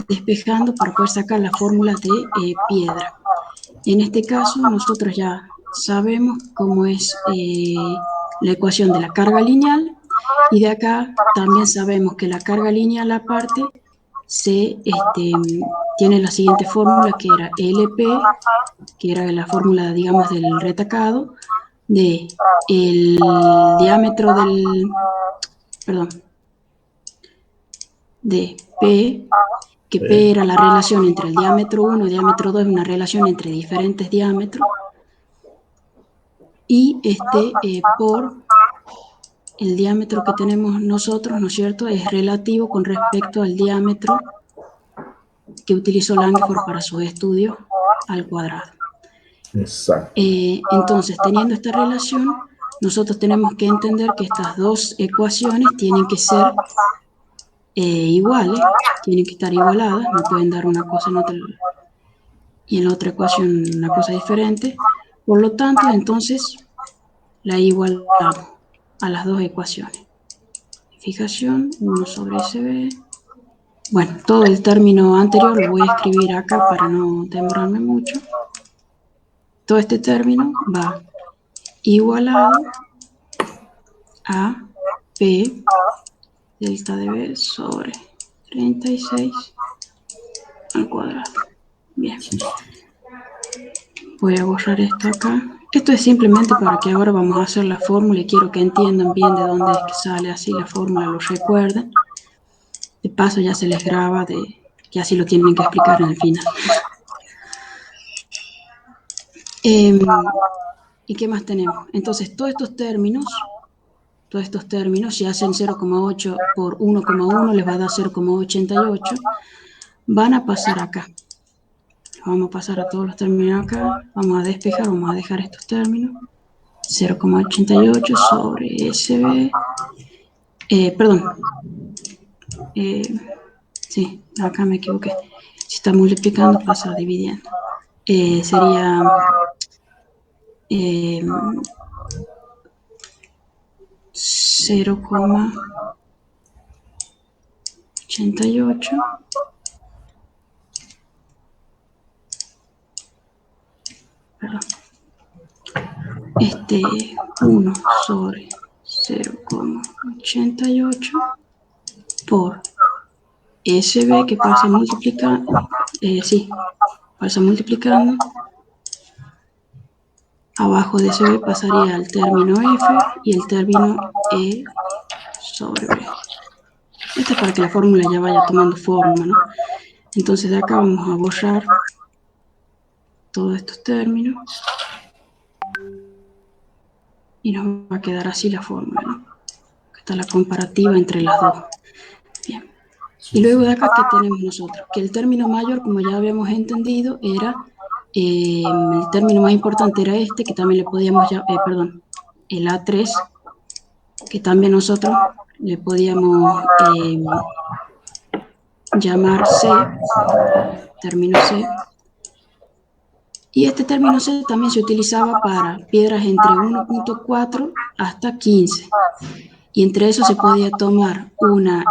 despejando para poder sacar la fórmula de piedra. En este caso, nosotros ya sabemos cómo es la ecuación de la carga lineal, y de acá también sabemos que la carga lineal aparte tiene la siguiente fórmula, que era LP, que era la fórmula, digamos, del retacado, de el diámetro de P, que P era la relación entre el diámetro 1 y el diámetro 2, una relación entre diferentes diámetros, y por el diámetro que tenemos nosotros, ¿no es cierto?, es relativo con respecto al diámetro que utilizó Langford para sus estudios al cuadrado. Exacto. Entonces, teniendo esta relación, nosotros tenemos que entender que estas dos ecuaciones tienen que ser iguales, tienen que estar igualadas, no pueden dar una cosa en otra, y en la otra ecuación una cosa diferente. Por lo tanto, entonces, la igualamos a las dos ecuaciones. Fijación, 1 sobre SB. Bueno, todo el término anterior lo voy a escribir acá para no demorarme mucho. Todo este término va igualado a P delta de B sobre 36 al cuadrado. Bien. Voy a borrar esto acá. Esto es simplemente para que ahora vamos a hacer la fórmula y quiero que entiendan bien de dónde es que sale así la fórmula, lo recuerden. De paso ya se les graba que así lo tienen que explicar en el final. ¿Y qué más tenemos? Entonces, todos estos términos, si hacen 0,8 por 1,1 les va a dar 0,88, van a pasar acá. Vamos a pasar a todos los términos acá, vamos a despejar, vamos a dejar estos términos. 0,88 sobre SB, sí, acá me equivoqué. Si está multiplicando pasa dividiendo. Sería 0,88 1 sobre 0,88 por SB, que pasa multiplicando, pasa multiplicando. Abajo de SB pasaría el término F y el término E sobre B. Esto es para que la fórmula ya vaya tomando forma, ¿no? Entonces de acá vamos a borrar todos estos términos y nos va a quedar así la fórmula, ¿no? Acá está la comparativa entre las dos. Bien. Y luego de acá, ¿qué tenemos nosotros? Que el término mayor, como ya habíamos entendido, era, el término más importante era este, que también le podíamos llamar, el A3, que también nosotros le podíamos llamar C, término C. Y este término C también se utilizaba para piedras entre 1,4 hasta 15. Y entre eso se podía tomar una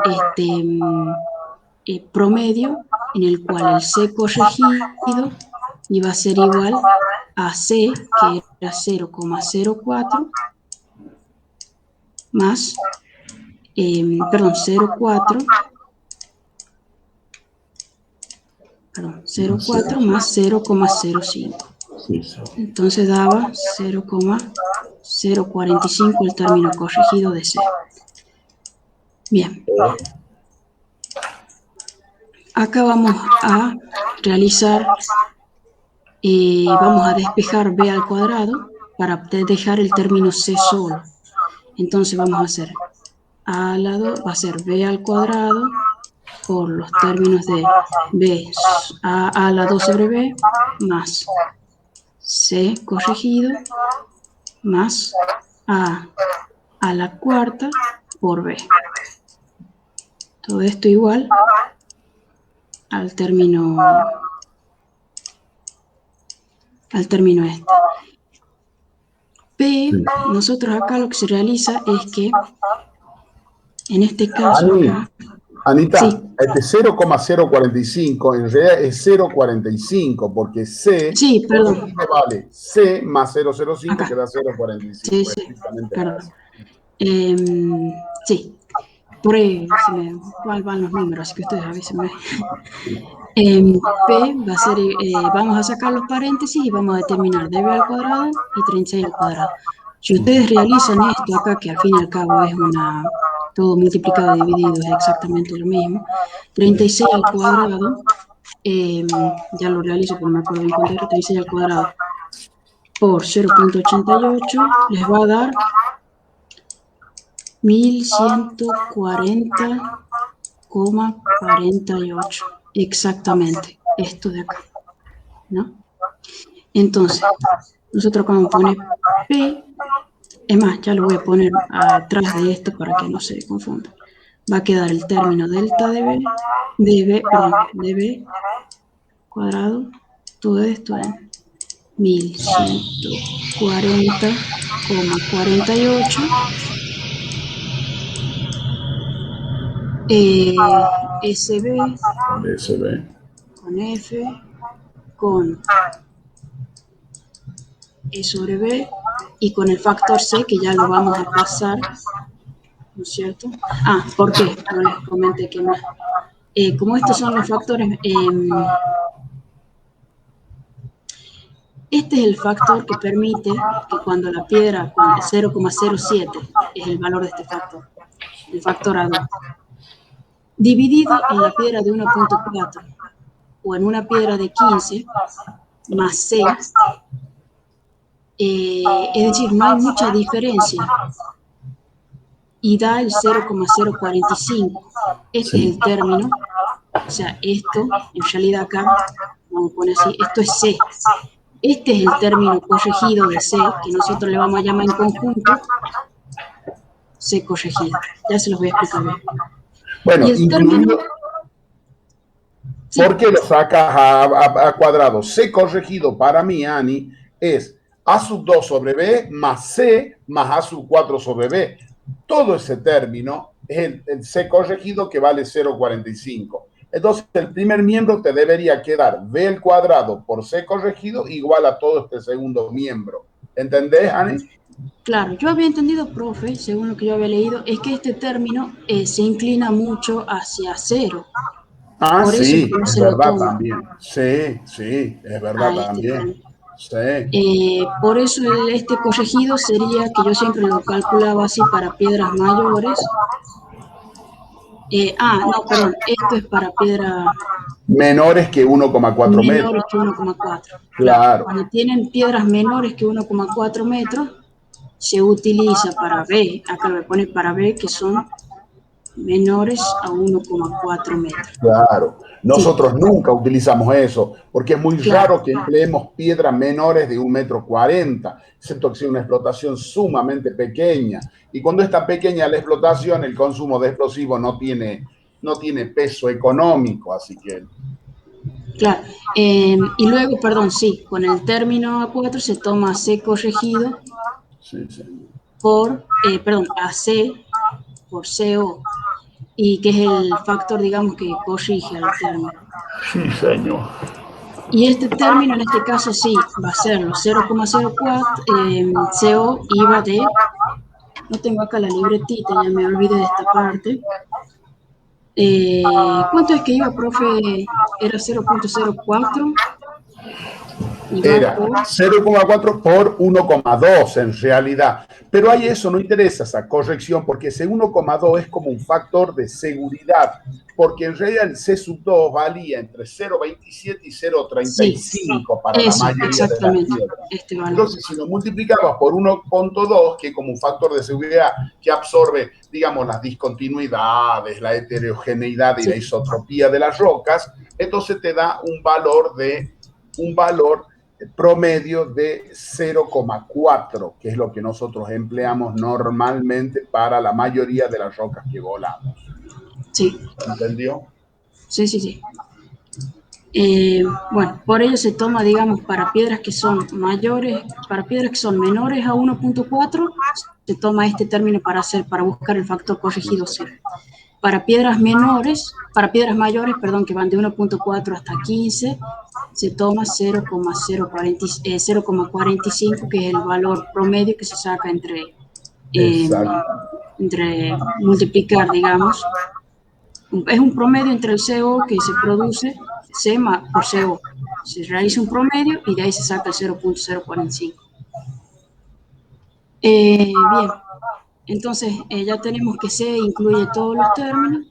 promedio en el cual el C corregido iba a ser igual a C, que era 0,04 más, 0,4 más 0,05. Entonces daba 0,045 el término corregido de C. Bien. Acá vamos a realizar, vamos a despejar B al cuadrado para dejar el término C solo. Entonces vamos a hacer A al lado, va a ser B al cuadrado por los términos de B, A a la 2 sobre B, más C corregido, más A a la cuarta por B. Todo esto igual al término este. P, nosotros acá lo que se realiza es que, en este caso acá, Anita, Sí, este 0,045 en realidad es 0,45 porque C sí, perdón. corregido vale C más 0,05 que Acá. da Sí, 0,45. sí, Estrictamente va perdón. eso. Sí, por ahí se me van los números, así que ustedes avísenme. P va a ser, vamos a sacar los paréntesis y vamos a determinar db al cuadrado y 36 al cuadrado. Si ustedes realizan esto acá, que al fin y al cabo es todo multiplicado y dividido, es exactamente lo mismo, 36 al cuadrado, ya lo realizo, pero no me acuerdo bien cuánto era, 36 al cuadrado por 0,88 les va a dar 1140,48. Exactamente, esto de acá, ¿no? Entonces, nosotros vamos a poner P, es más, ya lo voy a poner atrás de esto para que no se confunda. Va a quedar el término delta dB cuadrado, todo esto en 1140,48. SB Con SB. con F con E sobre B y con el factor C que ya lo vamos a pasar, ¿no es cierto? ¿Por qué? No les comenté que más. Como estos son los factores, este es el factor que permite que cuando la piedra con 0,07 es el valor de este factor, el factor A2, dividido en la piedra de 1,4 o en una piedra de 15 más C, es decir, no hay mucha diferencia y da el 0,045. Este es Sí. el término, o sea, esto, en realidad acá, vamos a poner así, esto es C. Este es el término corregido de C, que nosotros le vamos a llamar en conjunto C corregido. Ya se los voy a explicar bien. Y Bueno, el incluido, término, ¿por sí, qué lo sacas a cuadrado? C corregido para mí, Ani, es A sub 2 sobre B más C más A sub 4 sobre B. Todo ese término es el C corregido que vale 0,45. Entonces, el primer miembro te debería quedar B al cuadrado por C corregido igual a todo este segundo miembro. ¿Entendés, Ani? claro, yo había entendido, profe, según lo que yo había leído, es que este término se inclina mucho hacia cero. Ah, Por eso es sí, que no es se lo verdad toma también. Sí, sí, es verdad a este también. término. Sí. Por eso este corregido sería que yo siempre lo calculaba así para piedras mayores. No, perdón, esto es para piedras Menores que 1,4 metros. menores que 1,4. Claro, Claro, cuando tienen piedras menores que 1,4 metros, se utiliza para B, acá lo voy a poner para B, que son menores a 1,4 metros. claro. Sí, Nosotros nunca utilizamos eso, porque es muy claro, raro que empleemos piedras menores de 1,40 m, excepto que sea una explotación sumamente pequeña. Y cuando es tan pequeña la explotación, el consumo de explosivos no tiene peso económico, así que claro. Y luego, perdón, sí, con el término A4 se toma C corregido sí, sí. perdón, AC por CO, y que es el factor, digamos, que corrige al término. Sí, señor. Y este término, en este caso, sí, va a ser los 0,04 CO IVA de, no tengo acá la libretita, ya me olvidé de esta parte. ¿Cuánto es que iba, profe? Era 0,04 y va Era por, 0,4 por 1,2 en realidad. Pero ahí eso no interesa, esa corrección, porque ese 1,2 es como un factor de seguridad, porque en realidad el C sub 2 valía entre 0,27 y sí, 0,35 para la eso, mayoría de las exactamente, piedras. este valor. Entonces, si lo multiplicabas por 1,2, que es como un factor de seguridad que absorbe, digamos, las discontinuidades, la heterogeneidad y la Sí, isotropía de las rocas, entonces te da un valor promedio de 0,4, que es lo que nosotros empleamos normalmente para la mayoría de las rocas que volamos. sí, ¿Entendió? sí, sí, sí. Bueno, por ello se toma, digamos, para piedras que son mayores, para piedras que son menores a 1,4, se toma este término para buscar el factor corregido C. Para piedras menores, para piedras mayores, perdón, que van de 1.4 hasta 15, se toma 0,45, que es el valor promedio que se saca entre multiplicar, digamos. Es un promedio entre el CO que se produce, C por CO. Se realiza un promedio y de ahí se saca el 0.045. Bien, entonces ya tenemos que C incluye todos los términos.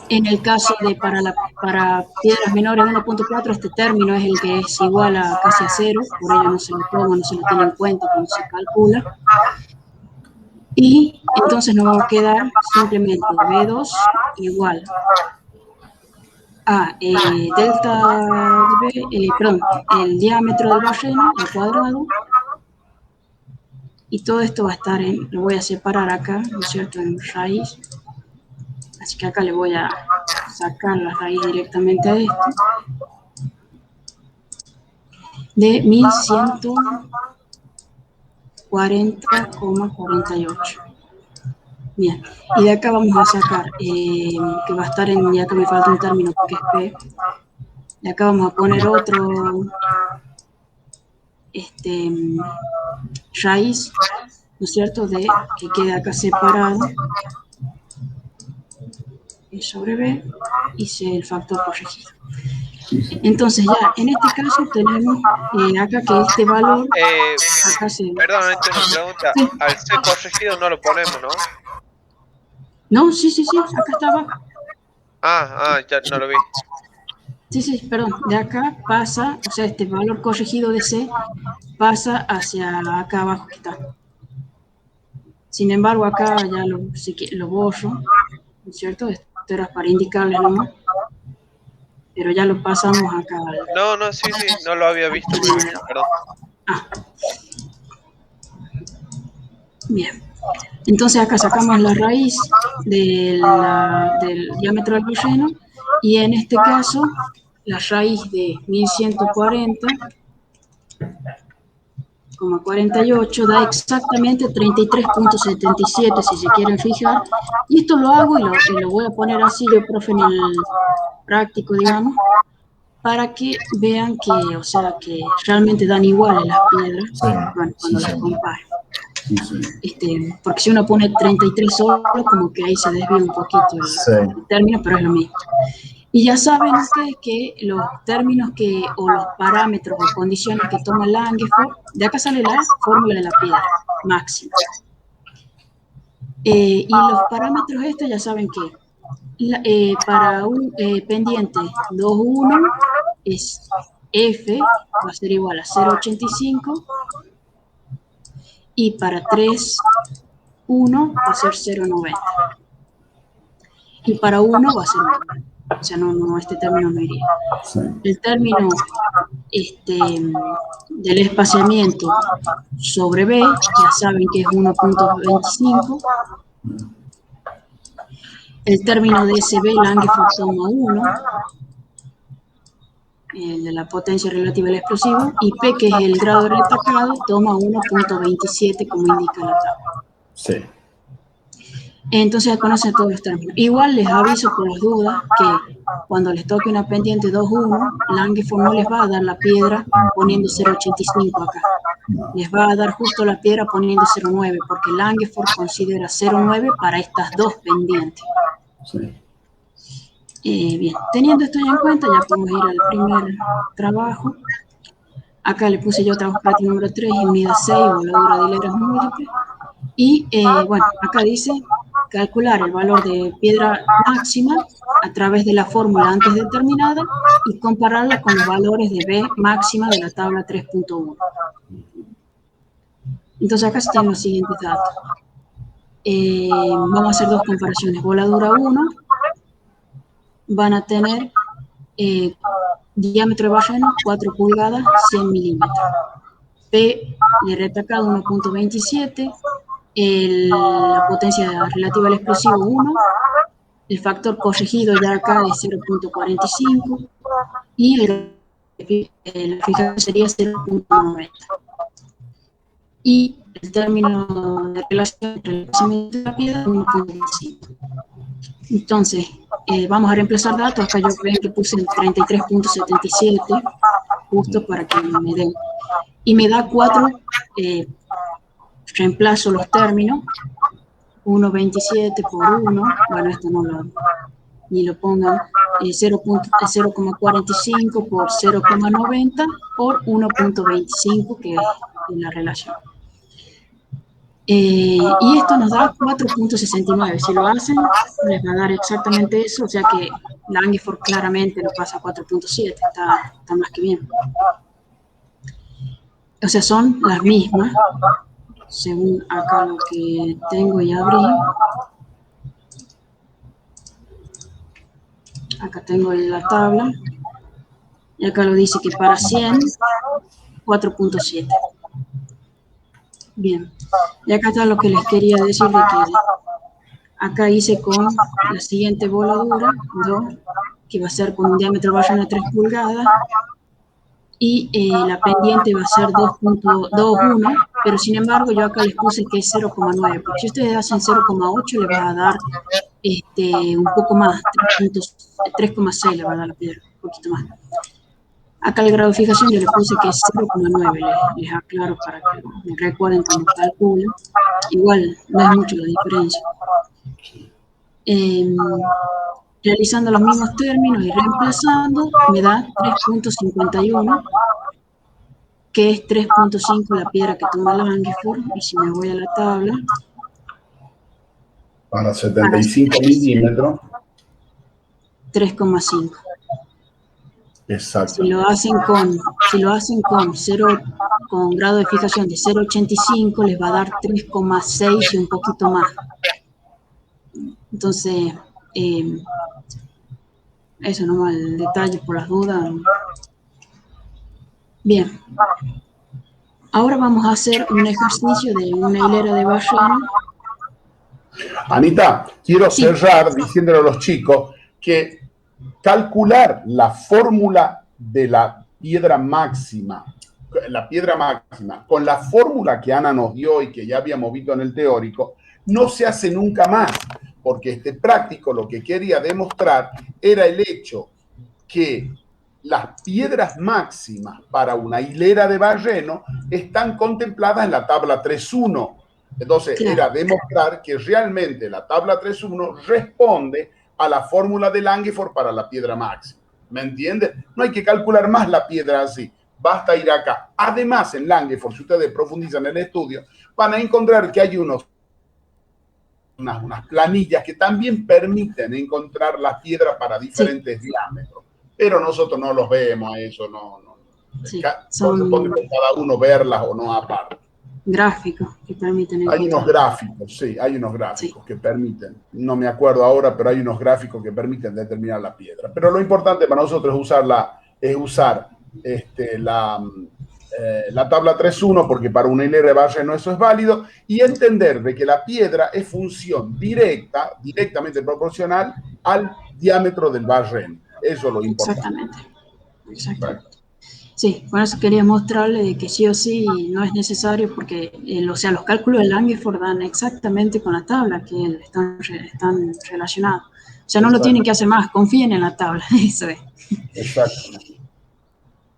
En el caso de para piedras menores 1.4, este término es el que es igual a casi a 0, por ello no se lo toma, no se lo tiene en cuenta cuando se calcula. Y entonces nos va a quedar simplemente B2 igual a delta B, perdón, el diámetro del relleno al cuadrado. Y todo esto va a estar lo voy a separar acá, ¿no es cierto?, en raíz. Así que acá le voy a sacar la raíz directamente a esto. De 1140,48. Bien, y de acá vamos a sacar, que va a estar en, ya que me falta un término porque es P. De acá vamos a poner otro, raíz, ¿no es cierto?, de que quede acá separado. Sobre B y C el factor corregido. Entonces ya en este caso tenemos acá que este valor acá perdón, una pregunta. Sí. Al C corregido no lo ponemos, ¿no? No, sí, acá está abajo. Ya no lo vi. Sí, perdón, de acá pasa, o sea, este valor corregido de C pasa hacia acá abajo que está. Sin embargo, acá ya lo borro, ¿no es cierto? Esto era para indicarles nomás. Pero ya lo pasamos acá. No, sí, no lo había visto muy bien, perdón. Bien. Entonces acá sacamos la raíz del diámetro del relleno y en este caso la raíz de 1140,48 da exactamente 33.77 si se quieren fijar. Y esto lo hago y lo voy a poner así yo, profe, en el práctico, digamos, para que vean que, o sea, que realmente dan iguales las piedras, cuando las comparo. Porque si uno pone 33 solo, como que ahí se desvía un poquito el término, pero es lo mismo. Y ya saben ustedes que los términos o los parámetros o condiciones que toma Langeford, de acá sale la fórmula de la piedra máxima. Y los parámetros estos ya saben que para un pendiente 2,1 es F, va a ser igual a 0,85, y para 3,1 va a ser 0,90. Y para 1 va a ser 1. O sea, no, este término no iría. El término del espaciamiento sobre B, ya saben que es 1.25. El término de SB, Langeford toma 1. El de la potencia relativa al explosivo, y P, que es el grado de retacado, toma 1.27, como indica la tabla. Sí. Entonces ya conocen todos los términos. Igual les aviso por las dudas que cuando les toque una pendiente 2,1, Langeford no les va a dar la piedra poniendo 0,85 acá. Les va a dar justo la piedra poniendo 0,9, porque Langeford considera 0,9 para estas dos pendientes. Sí. Bien, teniendo esto ya en cuenta, ya podemos ir al primer trabajo. Acá le puse yo trabajo práctico número 3 y unidad 6, voladura de hileras múltiples. Y bueno, acá dice calcular el valor de piedra máxima a través de la fórmula antes determinada y compararla con los valores de B máxima de la tabla 3.1. Entonces acá se tienen los siguientes datos. Vamos a hacer dos comparaciones. Voladura 1 van a tener diámetro de barreno 4 pulgadas, 100 milímetros. P de retacado 1.27, la potencia relativa al explosivo 1, el factor corregido ya acá es 0.45 y la fijación sería 0.90. y el término de relación entre el desplazamiento de la piedra 1.25. Entonces, vamos a reemplazar datos. Acá yo ven que puse el 33.77, justo para que me den. Y me da 4, reemplazo los términos, 1.27 por 1, bueno, esto no lo, ni lo pongan, 0.45 por 0.90 por 1.25, que es la relación. Y esto nos da 4.69. Si lo hacen, les va a dar exactamente eso, o sea que Langford claramente lo pasa a 4.7, está más que bien. O sea, son las mismas, según acá lo que tengo y abrí. Acá tengo la tabla, y acá lo dice que para 100, 4.7. Bien, y acá está lo que les quería decir, de que acá hice con la siguiente voladura, 2, que va a ser con un diámetro de ballena de 3 pulgadas, y la pendiente va a ser 2.21, pero sin embargo yo acá les puse que es 0.9, porque si ustedes hacen 0.8 les va a dar un poco más, 3.6 le va a dar la piedra, un poquito más. Acá el grado de fijación yo le puse que es 0.9, les aclaro para que me recuerden cuando calculen. Igual no es mucho la diferencia. Realizando los mismos términos y reemplazando, me da 3.51, que es 3.5 la piedra que toma Langford. Y si me voy a la tabla, para 75 milímetros, 3.5. Exacto. Si lo hacen con grado de fijación de 0.85, les va a dar 3.6 y un poquito más. Entonces, eso nomás el detalle por las dudas. Bien. Ahora vamos a hacer un ejercicio de una hilera de ballena. Anita, quiero cerrar diciéndole a los chicos que calcular la fórmula de la piedra máxima con la fórmula que Ana nos dio y que ya habíamos visto en el teórico, no se hace nunca más, porque este práctico lo que quería demostrar era el hecho que las piedras máximas para una hilera de balleno están contempladas en la tabla 3.1. Entonces, era demostrar que realmente la tabla 3.1 responde a la fórmula de Langford para la piedra máxima. ¿Me entiendes? No hay que calcular más la piedra así. Basta ir acá. Además, en Langford, si ustedes profundizan en el estudio, van a encontrar que hay unas planillas que también permiten encontrar las piedras para diferentes diámetros. Pero nosotros no los vemos a eso, no. Corresponde a cada uno verlas o no aparte. Gráficos que permiten encontrar. Hay unos gráficos, hay unos gráficos que permiten, no me acuerdo ahora, pero hay unos gráficos que permiten determinar la piedra. Pero lo importante para nosotros es usar la tabla 3.1, porque para una hilera de balleno eso es válido, y entender de que la piedra es función directamente proporcional al diámetro del balleno. Eso es lo importante. Exactamente. Sí, por eso quería mostrarle de que sí o sí no es necesario, porque los cálculos de Langford dan exactamente con la tabla, que están relacionados. O sea, no lo tienen que hacer más, confíen en la tabla, eso es. Exacto.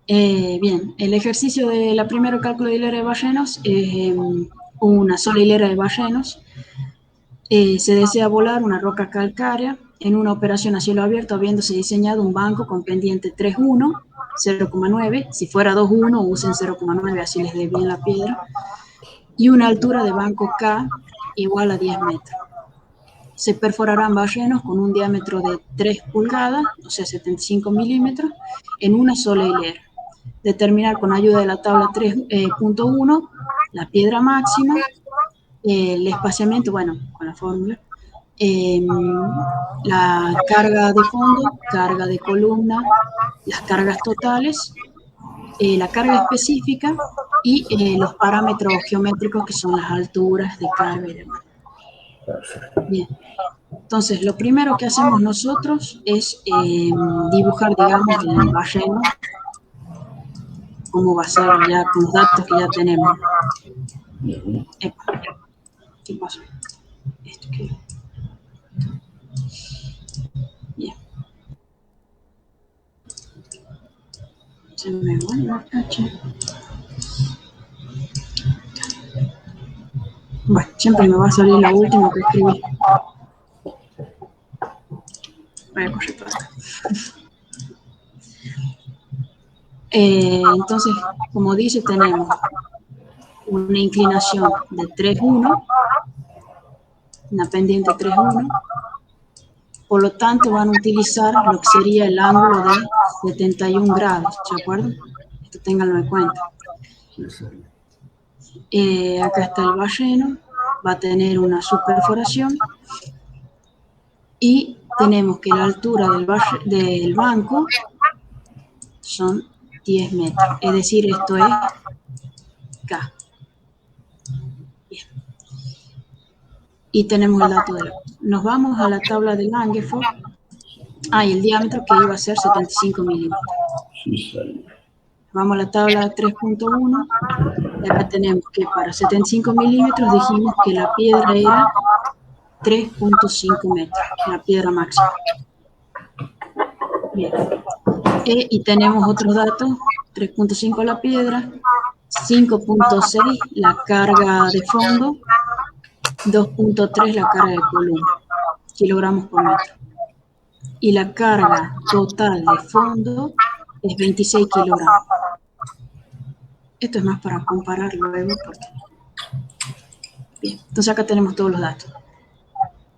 Bien, el ejercicio de la primera cálculo de hilera de ballenos es una sola hilera de ballenos. Se desea volar una roca calcárea en una operación a cielo abierto, habiéndose diseñado un banco con pendiente 3.1, 0.9, si fuera 2.1 usen 0.9, así les dé bien la piedra, y una altura de banco K igual a 10 metros. Se perforarán ballenos con un diámetro de 3 pulgadas, o sea 75 milímetros, en una sola hilera. Determinar con ayuda de la tabla 3.1 la piedra máxima, el espaciamiento, bueno, con la fórmula, la carga de fondo, carga de columna, las cargas totales, la carga específica y los parámetros geométricos que son las alturas de carga y demás. Bien. Entonces, lo primero que hacemos nosotros es dibujar, digamos, el balleno cómo va a ser ya con los datos que ya tenemos. Epa, ¿qué pasó? Esto que... Bien. Se me vuelve a cachar. Bueno, siempre me va a salir la última que escribí. Voy a correr para acá. Entonces, como dice, tenemos una inclinación de 3,1, una pendiente 3,1. Por lo tanto, van a utilizar lo que sería el ángulo de 71 grados, ¿de acuerdo? Esto ténganlo en cuenta. Acá está el balleno, va a tener una subperforación y tenemos que la altura del banco son 10 metros, es decir, esto es K. Bien. Y tenemos el dato de la... Nos vamos a la tabla de Langeford. Y el diámetro que iba a ser 75 milímetros. Vamos a la tabla 3.1. Y acá tenemos que para 75 milímetros dijimos que la piedra era 3.5 metros, la piedra máxima. Bien. Y tenemos otros datos, 3.5 la piedra, 5.6 la carga de fondo, 2.3 la carga de columna, kilogramos por metro. Y la carga total de fondo es 26 kilogramos. Esto es más para comparar luego. Bien, entonces acá tenemos todos los datos.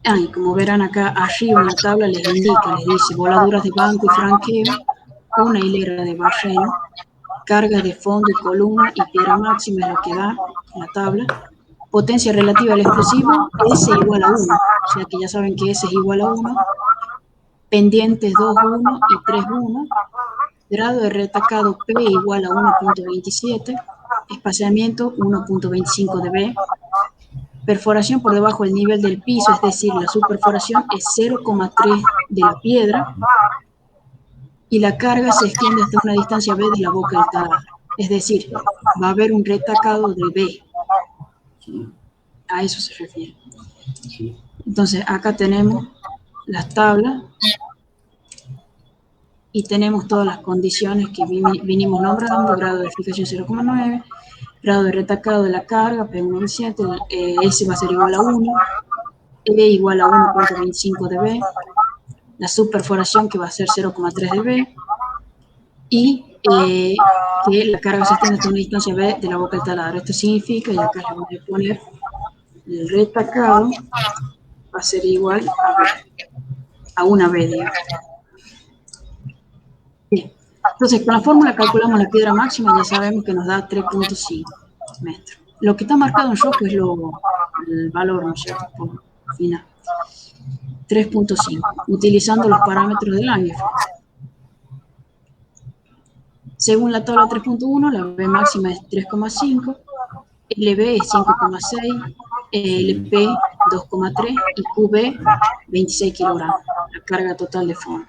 Y como verán acá arriba en la tabla les indica, les dice voladuras de banco y franqueo, una hilera de balleno, carga de fondo y columna y piedra máxima es lo que da en la tabla. Potencia relativa al explosivo, S igual a 1, o sea que ya saben que S es igual a 1. Pendientes 2,1 y 3,1. Grado de retacado P igual a 1.27. Espaciamiento 1.25 dB. Perforación por debajo del nivel del piso, es decir, la subperforación es 0,3 de la piedra. Y la carga se extiende hasta una distancia B de la boca del taladro. Es decir, va a haber un retacado de B. A eso se refiere. Entonces, acá tenemos las tablas y tenemos todas las condiciones que vinimos nombrando: grado de fijación 0,9, grado de retacado de la carga, P1,7, S va a ser igual a 1, E igual a 1.25 dB, la subperforación que va a ser 0,3 dB, y que la carga se extiende hasta una distancia B de la boca del taladro. Esto significa, y acá le voy a poner, el retacado va a ser igual a B, a una B, digamos. Bien, entonces con la fórmula calculamos la piedra máxima, ya sabemos que nos da 3.5 metros. Lo que está marcado en rojo es el valor, ¿no es cierto?, por final. 3.5, utilizando los parámetros del Langeford. Según la tabla 3.1, la B máxima es 3,5, LB es 5,6, LP 2,3 y QB 26 kilogramos, la carga total de fondo.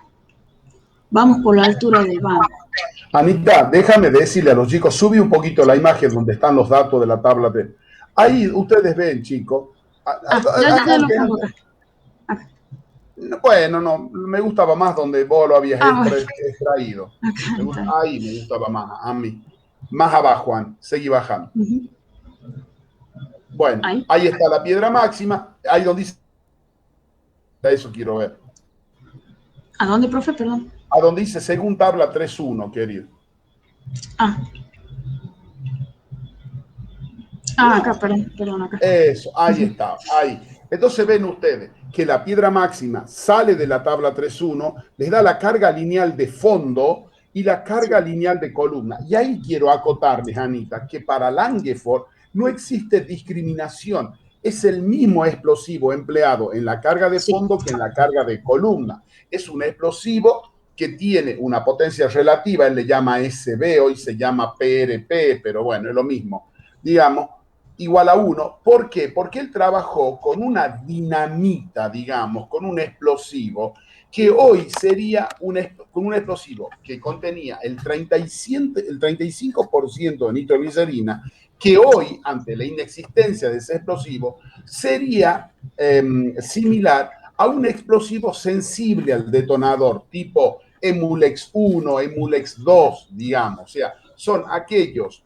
Vamos por la altura del banco. Anita, déjame decirle a los chicos, sube un poquito la imagen donde están los datos de la tabla. Ahí ustedes ven, chicos. Ya lo pongo acá. Bueno, no, me gustaba más donde vos lo habías extraído. Ahí me gustaba más, a mí. Más abajo, Juan, seguí bajando. Bueno, ahí está la piedra máxima, ahí donde dice... Eso quiero ver. ¿A dónde, profe? Perdón. A donde dice según tabla 3.1, querido. Acá, perdón, acá. Eso, ahí está, ahí. Entonces ven ustedes que la piedra máxima sale de la tabla 3.1, les da la carga lineal de fondo y la carga lineal de columna. Y ahí quiero acotarles, Anita, que para Langeford no existe discriminación. Es el mismo explosivo empleado en la carga de fondo que en la carga de columna. Es un explosivo que tiene una potencia relativa, él le llama SB, hoy se llama PRP, pero bueno, es lo mismo, digamos, igual a 1. ¿Por qué? Porque él trabajó con una dinamita, digamos, con un explosivo que hoy sería con un explosivo que contenía el 35% de nitroglicerina, que hoy, ante la inexistencia de ese explosivo, sería similar a un explosivo sensible al detonador, tipo Emulex 1, Emulex 2, digamos. O sea, son aquellos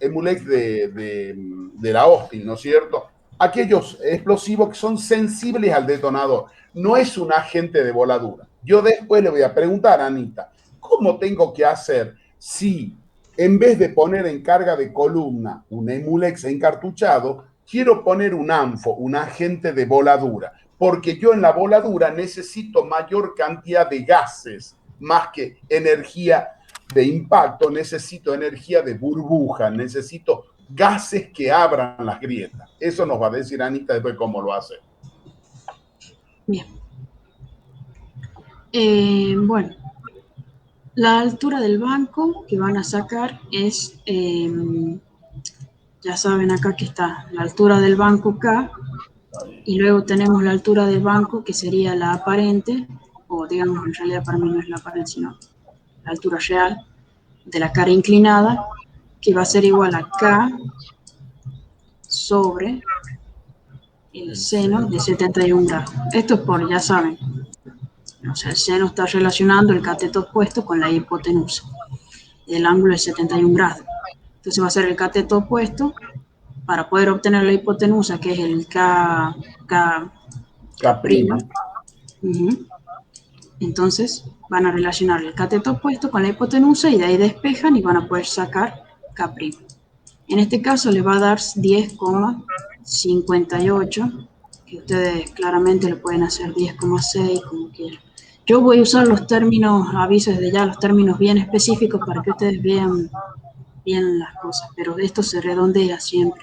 Emulex de la Austin, ¿no es cierto? Aquellos explosivos que son sensibles al detonador. No es un agente de voladura. Yo después le voy a preguntar a Anita, ¿cómo tengo que hacer si en vez de poner en carga de columna un Emulex encartuchado, quiero poner un ANFO, un agente de voladura? Porque yo en la voladura necesito mayor cantidad de gases, más que energía de impacto, necesito energía de burbuja, necesito gases que abran las grietas. Eso nos va a decir Anita después cómo lo hace. Bien. Bueno, la altura del banco que van a sacar es, ya saben acá que está la altura del banco K, y luego tenemos la altura del banco que sería la aparente, o digamos en realidad para mí no es la aparente, sino la altura real de la cara inclinada, que va a ser igual a K sobre el seno de 71 grados. Esto es por, ya saben, o sea, el seno está relacionando el cateto opuesto con la hipotenusa. El ángulo es 71 grados. Entonces va a ser el cateto opuesto para poder obtener la hipotenusa, que es el K prima. Entonces van a relacionar el cateto opuesto con la hipotenusa y de ahí despejan y van a poder sacar K'. En este caso les va a dar 10,58, que ustedes claramente lo pueden hacer 10,6, como quieran. Yo voy a usar los términos, aviso desde ya, los términos bien específicos para que ustedes vean bien las cosas, pero esto se redondea siempre.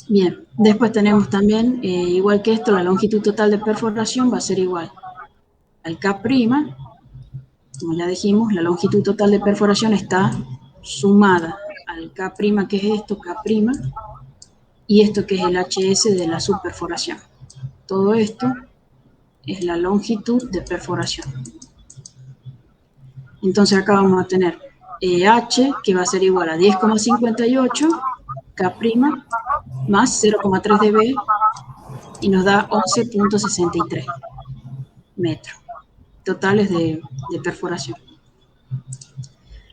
Bien, después tenemos también, igual que esto, la longitud total de perforación va a ser igual al K', como ya dijimos, la longitud total de perforación está sumada al K', que es esto, K', y esto que es el HS de la subperforación. Todo esto es la longitud de perforación. Entonces acá vamos a tener H, que va a ser igual a 10,58, K' más 0,3 dB, y nos da 11,63 metros totales de perforación.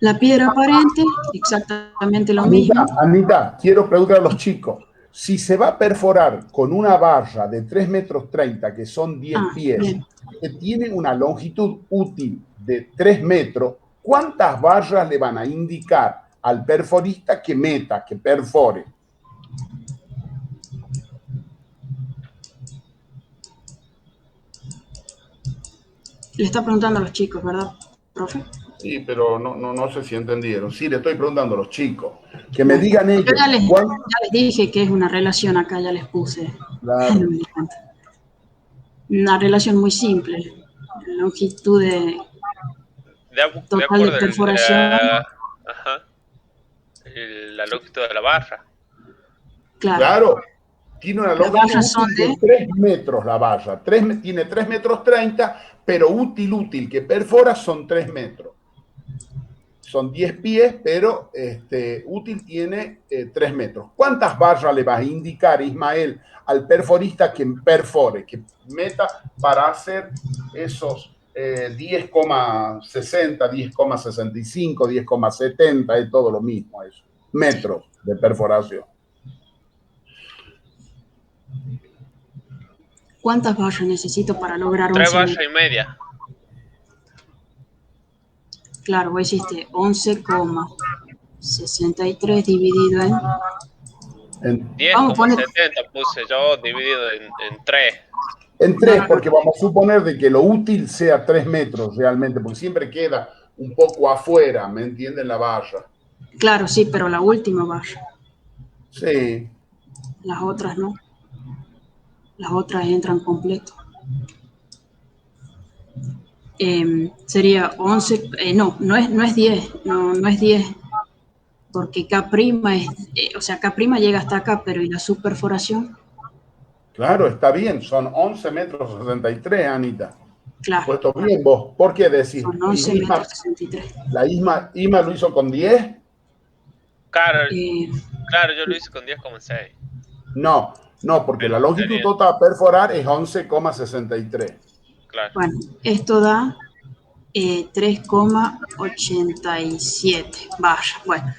La piedra aparente, exactamente lo mismo. Anita, quiero preguntar a los chicos, si se va a perforar con una barra de 3,30 metros, que son 10 pies, bien, que tiene una longitud útil de 3 metros, ¿cuántas barras le van a indicar al perforista que meta, que perfore? Le está preguntando a los chicos, ¿verdad, profe? Sí, pero no sé si entendieron. Sí, le estoy preguntando a los chicos. Que me digan ellos. Ya les dije que es una relación acá, ya les puse. Claro. No me di cuenta. Una relación muy simple. La longitud total de perforación. Ajá. La longitud de la barra. Claro. Tiene una longitud de 3 metros la barra. Tiene 3,30 metros, pero útil que perfora son 3 metros. Son 10 pies, pero útil tiene 3 metros. ¿Cuántas barras le vas a indicar, Ismael, al perforista que perfore, que meta para hacer esos 10,60, 10,65, 10,70, es todo lo mismo eso? Metros de perforación. ¿Cuántas barras necesito para lograr 3 barras y media. Claro, vos hiciste 11,63 dividido en 10,70 puse yo, dividido en 3. En 3, porque vamos a suponer de que lo útil sea 3 metros realmente, porque siempre queda un poco afuera, ¿me entienden? La barra. Claro, sí, pero la última barra. Sí. Las otras no. Las otras entran completo. Sería 11, no es 10, no es 10, porque K' es, o sea, K' llega hasta acá, pero ¿y la subperforación? Claro, está bien, son 11 metros 63, Anita. Claro, Puesto bien vos. ¿Por qué decís? son Y 11 Isma, metros 63. la Isma lo hizo con 10. Claro, Eh, claro, yo lo hice con 10,6. No, no, porque la Pero longitud sería, total a perforar es 11,63. claro. bueno, esto da 3,87 vallas. Bueno,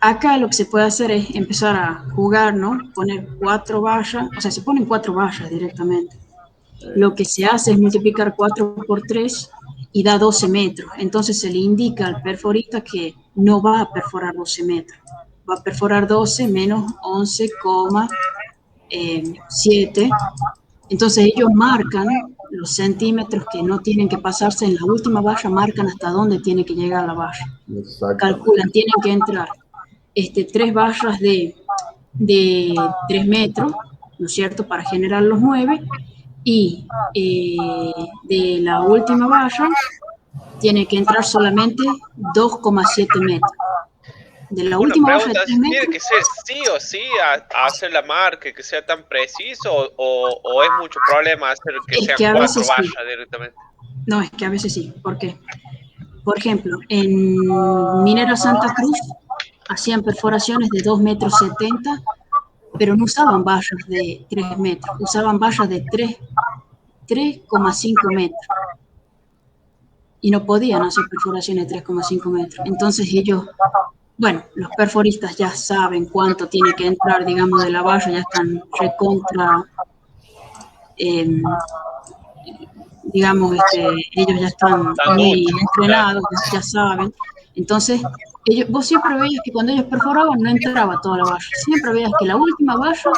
acá lo que se puede hacer es empezar a jugar, ¿no? Poner 4 vallas, o sea, se ponen 4 vallas directamente. Lo que se hace es multiplicar 4 por 3 y da 12 metros. Entonces se le indica al perforista que no va a perforar 12 metros, va a perforar 12 menos 11,7. Entonces ellos marcan los centímetros que no tienen que pasarse en la última valla, marcan hasta dónde tiene que llegar la valla. Exactamente. Calculan, tienen que entrar 3 vallas de 3 metros, ¿no es cierto?, para generar los 9, y de la última valla tiene que entrar solamente 2,7 metros. De la Una última valla de pregunta, 3 ¿tiene metros, que ser sí o sí a hacer la marca que sea tan preciso o es mucho problema hacer que es sean que a cuatro veces sí, vallas directamente? no, es que a veces sí. ¿Por qué? Por ejemplo, en Minera Santa Cruz hacían perforaciones de 2,70 metros, pero no usaban vallas de 3 metros, usaban vallas de 3,5 metros. Y no podían hacer perforaciones de 3,5 metros. Entonces ellos, bueno, los perforistas ya saben cuánto tiene que entrar, digamos, de la valla, ya están recontra, eh, digamos, ellos ya están Tan muy ducho, claro. entrenados, ya saben. Entonces, vos siempre veías que cuando ellos perforaban no entraba toda la valla, siempre veías que la última valla,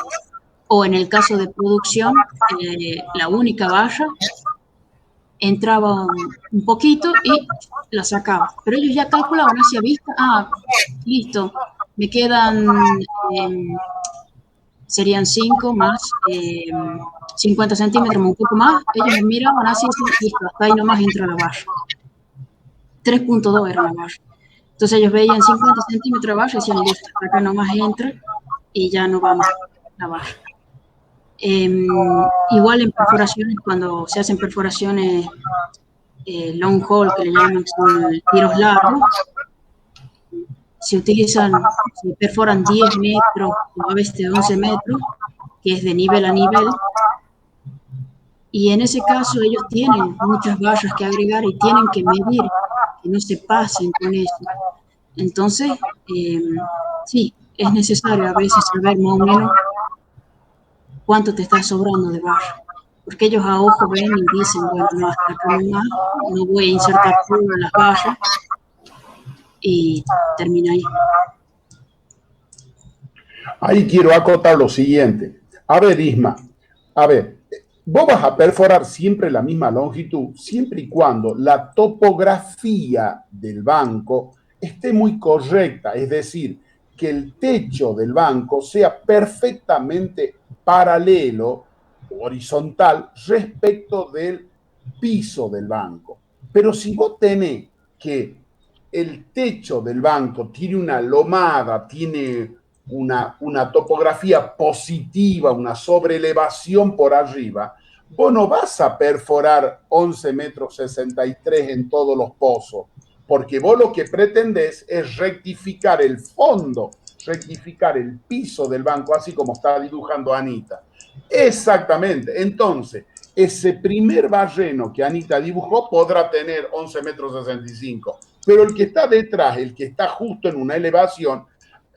o en el caso de producción, la única valla, entraba un poquito y la sacaba. Pero ellos ya calculaban hacia vista, listo, me quedan, serían 5 más 50 centímetros, un poco más. Ellos miraban así, listo, hasta ahí nomás entra la valla. 3,2 era la valla. Entonces ellos veían 50 centímetros de valla y decían, listo, hasta acá nomás entra y ya no va más la valla. Igual en perforaciones, cuando se hacen perforaciones long haul, que le llaman, son tiros largos, se perforan 10 metros o a veces 11 metros, que es de nivel a nivel, y en ese caso ellos tienen muchas vallas que agregar y tienen que medir, que no se pasen con eso. Entonces, sí, es necesario a veces saber más o menos cuánto te está sobrando de valla, porque ellos a ojo ven y dicen, bueno, no, hasta acá nomás, no voy a insertar todas las vallas, y termina ahí. Ahí quiero acotar lo siguiente. A ver, Isma, a ver, vos vas a perforar siempre la misma longitud, siempre y cuando la topografía del banco esté muy correcta, es decir, que el techo del banco sea perfectamente paralelo, horizontal, respecto del piso del banco. Pero si vos tenés que el techo del banco tiene una lomada, tiene una topografía positiva, una sobreelevación por arriba, vos no vas a perforar 11 metros 63 en todos los pozos, porque vos lo que pretendés es rectificar el fondo, rectificar el piso del banco, así como está dibujando Anita. Exactamente. Entonces, ese primer barreno que Anita dibujó podrá tener 11 metros 65, pero el que está detrás, el que está justo en una elevación,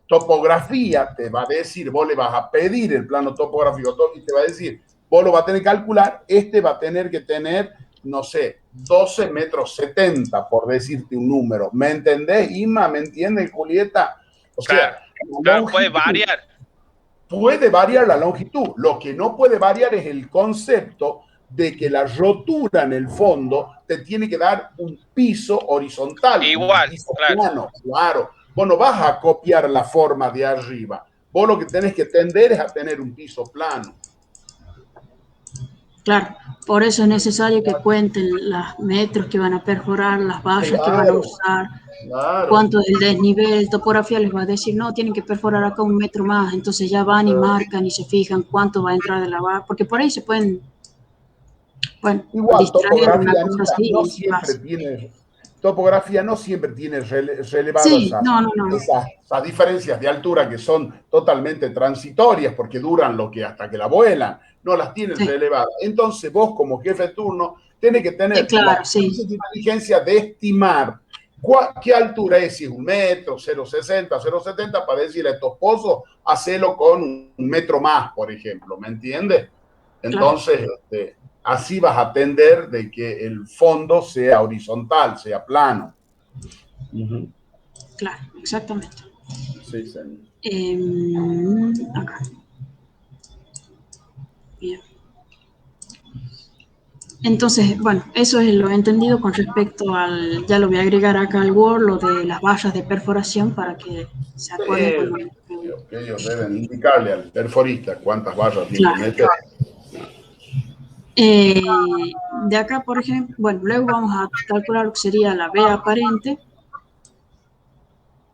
topografía te va a decir, vos le vas a pedir el plano topográfico y te va a decir, vos lo vas a tener que calcular, va a tener que tener, no sé, 12 metros 70, por decirte un número. ¿Me entendés, Inma? ¿Me entiendes, Julieta? O sea, Claro, la claro, puede longitud variar. puede variar la longitud. Lo que no puede variar es el concepto de que la rotura en el fondo te tiene que dar un piso horizontal, un Igual, piso claro. plano, claro. Vos no vas a copiar la forma de arriba. Vos lo que tenés que tender es a tener un piso plano. Claro, Por eso es necesario que cuenten los metros que van a perforar, las vallas que van a Claro, usar, claro. cuánto es el desnivel. Topografía les va a decir, no, tienen que perforar acá 1 metro más, entonces ya van y marcan y se fijan cuánto va a entrar de la valla, porque por ahí se pueden, bueno, Igual, distraer una topografía, cosa Anita, así no y se siempre pasa. tiene, topografía no siempre tiene relevado Sí, no, no, no, esas diferencias de altura que son totalmente transitorias porque duran lo que hasta que la vuelan, no las tienen sí, relevadas. Entonces vos como jefe de turno tenés que tener la claro, sí, suficiente inteligencia de estimar qué altura es, si es 1 metro, 0,60, 0,70, para decirle a tu esposo, hacelo con 1 metro más, por ejemplo, ¿me entiendes? claro, Entonces, así vas a atender de que el fondo sea horizontal, sea plano. Uh-huh. claro, exactamente. Sí, señor. Acá, bien. Entonces, bueno, eso es lo entendido con respecto al, ya lo voy a agregar acá al Word, lo de las vallas de perforación para que se acuerden cuando me pregunten. Ellos deben indicarle al perforista cuántas vallas tiene que Claro. meter. De acá, por ejemplo, bueno, luego vamos a calcular lo que sería la B aparente,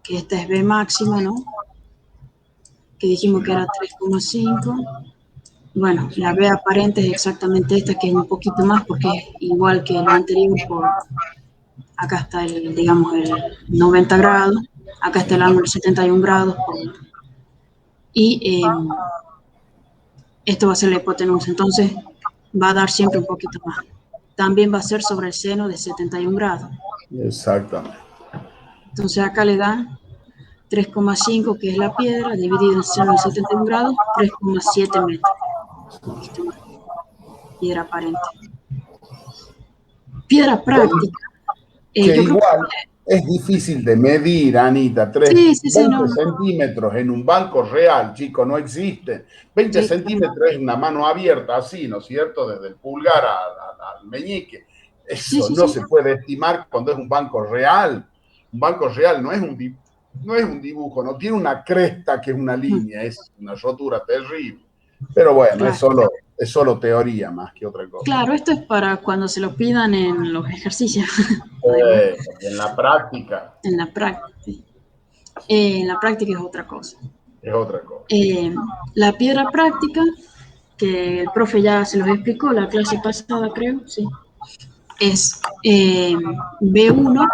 que esta es B máxima, ¿no? Que dijimos Sí. que era 3,5. Bueno, la B aparente es exactamente esta, que es un poquito más porque es igual que lo anterior. Acá está el, digamos, el 90 grados, acá está el ángulo 71 grados y esto va a ser la hipotenusa, entonces va a dar siempre un poquito más. También va a ser sobre el seno de 71 grados. Exactamente. Entonces acá le da 3,5, que es la piedra, dividido en seno de 71 grados, 3,7 metros. Un poquito más. Piedra aparente. Piedra práctica. Que Yo creo que igual es difícil de medir, Anita. sí, sí, sí, 20 no, no. centímetros en un banco real, chico, no existe. 20 Sí, claro. centímetros es una mano abierta, así, ¿no es cierto? Desde el pulgar al meñique. Sí, Eso sí, no sí. se puede estimar cuando es un banco real. Un banco real no es un dibujo, no tiene una cresta que es una línea, es una rotura terrible. Pero bueno, Claro. es solo teoría más que otra cosa. Claro, esto es para cuando se lo pidan en los ejercicios. Además, Porque en la práctica en la práctica. Sí. En la práctica es otra cosa. es otra cosa. Eh, la piedra práctica, que el profe ya se los explicó la clase pasada, creo, sí, es B1,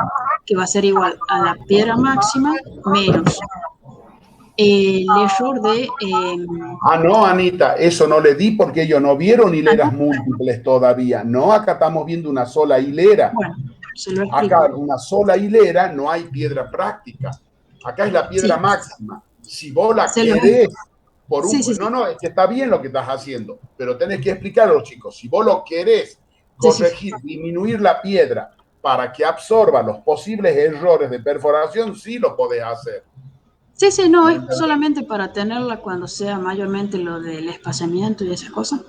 que va a ser igual a la piedra máxima menos el error de... Ah, no, Anita, eso no le di porque ellos no vieron ah, hileras no, múltiples todavía. No, acá estamos viendo una sola hilera. bueno, se lo Acá explico. en una sola hilera no hay piedra práctica. Acá es la piedra Sí, máxima. Si vos la se lo... querés por Sí, un... sí, No, sí, no, es que está bien lo que estás haciendo, pero tenés que explicar a los chicos. Si vos lo querés sí, sí. corregir, disminuir la piedra para que absorba los posibles errores de perforación, sí lo podés hacer. Sí, sí, no, ¿Me es entendés? solamente para tenerla cuando sea mayormente lo del espaciamiento y esas cosas.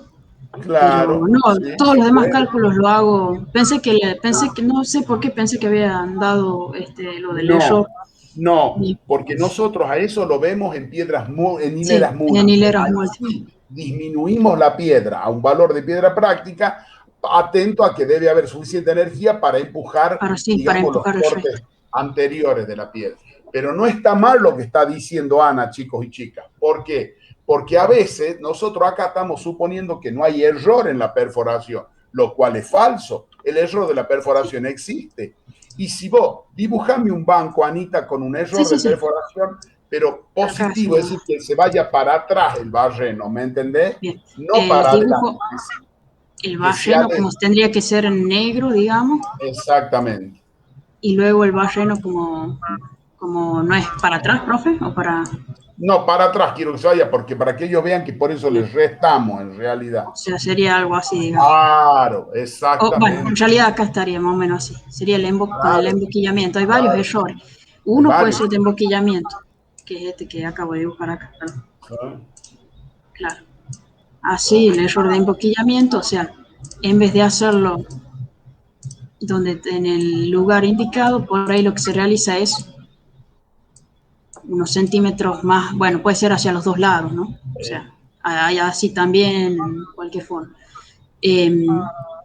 Pero Claro, no, sí, todos se los demás puede. cálculos lo hago. Pensé que no sé por qué pensé que habían dado lo del error. No, no, porque nosotros a eso lo vemos en en hileras Sí, en múltiples. hileras Ahí múltiples. sí disminuimos la piedra a un valor de piedra práctica, atento a que debe haber suficiente energía para empujar, Para sí, para digamos, los empujar el resto. cortes anteriores de la piedra. Pero no está mal lo que está diciendo Ana, chicos y chicas. ¿Por qué? Porque a veces nosotros acá estamos suponiendo que no hay error en la perforación, lo cual es falso. El error de la Sí, perforación existe. Y si vos dibujame un banco, Anita, con un sí, error de sí, sí. perforación, pero Acá se positivo, es lo... decir, que se vaya para atrás el barreno, ¿me entendés? Bien. No para adelante, Dibujo el que sea barreno como lento. tendría que ser en negro, digamos, Exactamente. y luego el barreno como no es para atrás, profe, o para... No, para atrás quiero que se vaya, porque para que ellos vean que por eso Bien. les restamos en realidad. O sea, sería algo así, digamos. Claro, O, bueno, en exactamente. realidad acá estaría más o menos así. Sería con el Claro, emboquillamiento. Hay varios claro. errores. Hay Uno puede varios. ser de emboquillamiento, que es este que acabo de dibujar acá. ¿Ah? Claro. Así, el error de emboquillamiento, o sea, en vez de hacerlo donde en el lugar indicado, por ahí lo que se realiza es unos centímetros más, bueno, puede ser hacia los dos lados, ¿no? O sea, hay así también, en cualquier forma. que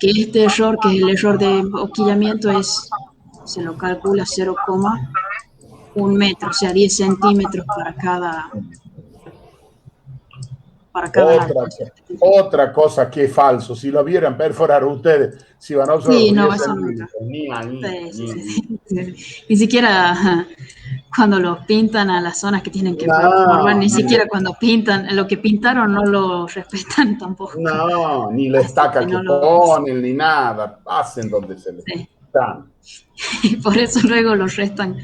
este error, que es el error de boquillamiento, se lo calcula 0,1 metro, o sea, 10 centímetros para cada lado. Otra cosa que es falso, si lo vieran perforar ustedes, si van a observar, Sí, no, eso nunca. Sí. Ni siquiera cuando los pintan a las zonas que tienen que perforar, ni siquiera cuando pintan, lo que pintaron no lo respetan tampoco. No, ni la estaca que ponen, ni nada, hacen donde se les dan. Y por eso luego los restan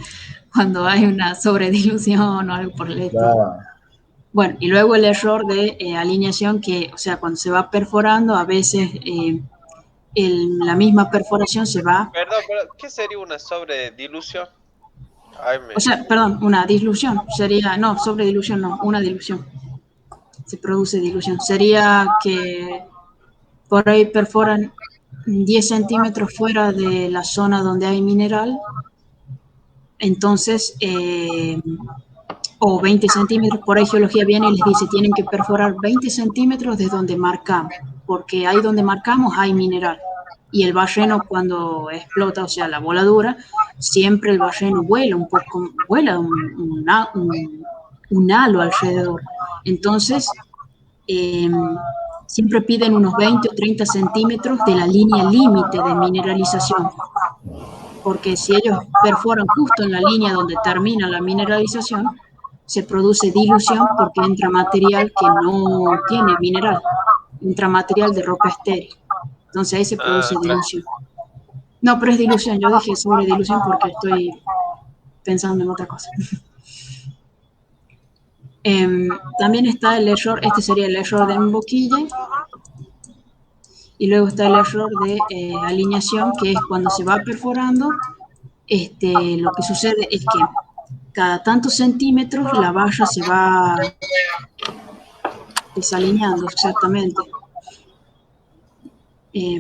cuando hay una sobredilución o algo por el estilo. Bueno, y luego el error de alineación, que, o sea, cuando se va perforando, a veces la misma perforación se va... Perdón, ¿qué sería una sobredilución? O sea, perdón, una dislusión sería, no, sobredilución no, una dilución. Se produce dilución. Sería que por ahí perforan 10 centímetros fuera de la zona donde hay mineral, entonces, o 20 centímetros, por ahí geología viene y les dice, tienen que perforar 20 centímetros de donde marcamos, porque ahí donde marcamos hay mineral. Y el barreno cuando explota, o sea, la voladura, siempre el barreno vuela un poco, vuela un halo alrededor. Entonces, siempre piden unos 20 o 30 centímetros de la línea límite de mineralización, porque si ellos perforan justo en la línea donde termina la mineralización, se produce dilución porque entra material que no tiene mineral, entra material de roca estéril. Entonces ahí se produce dilución. No, pero es dilución, yo dije sobre dilución porque estoy pensando en otra cosa. También está el error, este sería el error de emboquille, y luego está el error de alineación, que es cuando se va perforando, lo que sucede es que cada tantos centímetros la valla se va desalineando exactamente.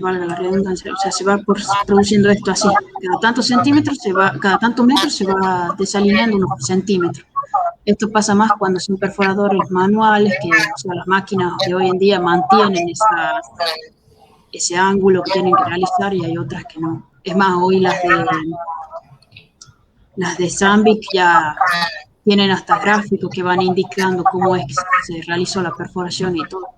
Valga la redundancia, o sea, se va produciendo esto así. Cada tantos centímetros cada tantos metros se va desalineando unos centímetros. Esto pasa más cuando son perforadores manuales, que, o sea, las máquinas de hoy en día mantienen ese ángulo que tienen que realizar, y hay otras que no. Es más, hoy las de Sandvik ya tienen hasta gráficos que van indicando cómo es que se realizó la perforación y todo.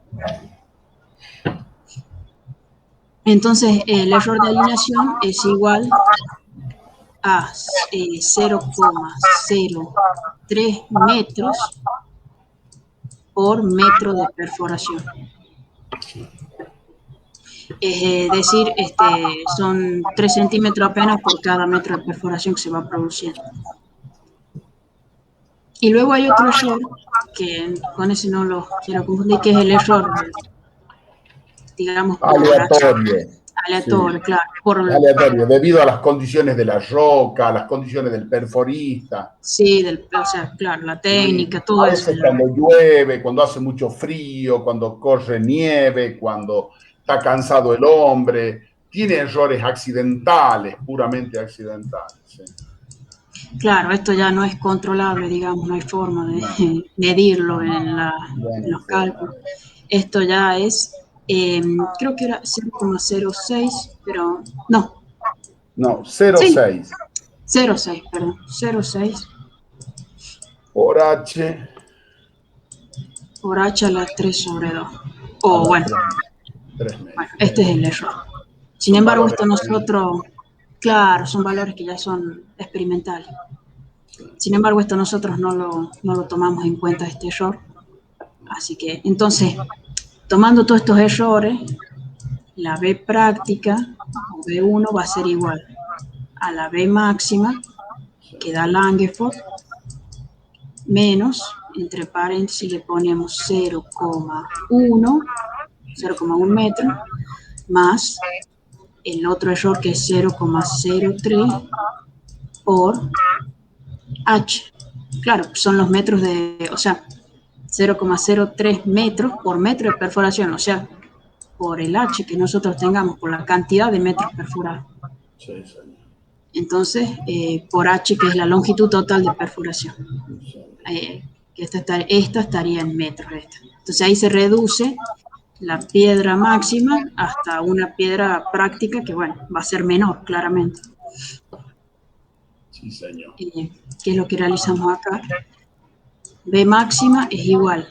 Entonces, el error de alineación es igual a 0,03 metros por metro de perforación. Es decir, son 3 centímetros apenas por cada metro de perforación que se va produciendo. Y luego hay otro error, que con ese no lo quiero confundir, que es el error, digamos, aleatorio. Aleatorio, Sí. claro. Aleatorio, debido a las condiciones de la roca, a las condiciones del perforista. Sí, o sea, claro, la técnica, todo a eso. veces cuando llueve, cuando hace mucho frío, cuando corre nieve, cuando está cansado el hombre, tiene errores accidentales, puramente accidentales. Sí. Claro, esto ya no es controlable, digamos, no hay forma de medirlo en los cálculos. Esto ya es, creo que era 0,06, pero no. No, 0,6. Sí, 0,6, perdón, 0,6. Por H. Por H a la 3 sobre 2. O bueno, 3 metros. Bueno, este es el error. Sin embargo, esto nosotros, claro, son valores que ya son experimentales. Sin embargo, esto nosotros no lo tomamos en cuenta, este error. Así que, entonces, tomando todos estos errores, la B práctica, o B1, va a ser igual a la B máxima, que da Langeford, menos, entre paréntesis le ponemos 0,1 metro, más el otro error que es 0,03 por H. Claro, son los metros o sea, 0,03 metros por metro de perforación, o sea, por el H que nosotros tengamos, por la cantidad de metros perforados. Sí, señor. Entonces, por H, que es la longitud total de perforación. Que esta estaría en metros. Entonces ahí se reduce la piedra máxima hasta una piedra práctica que, bueno, va a ser menor, claramente. Sí, señor. ¿Qué es lo que realizamos acá? B máxima es igual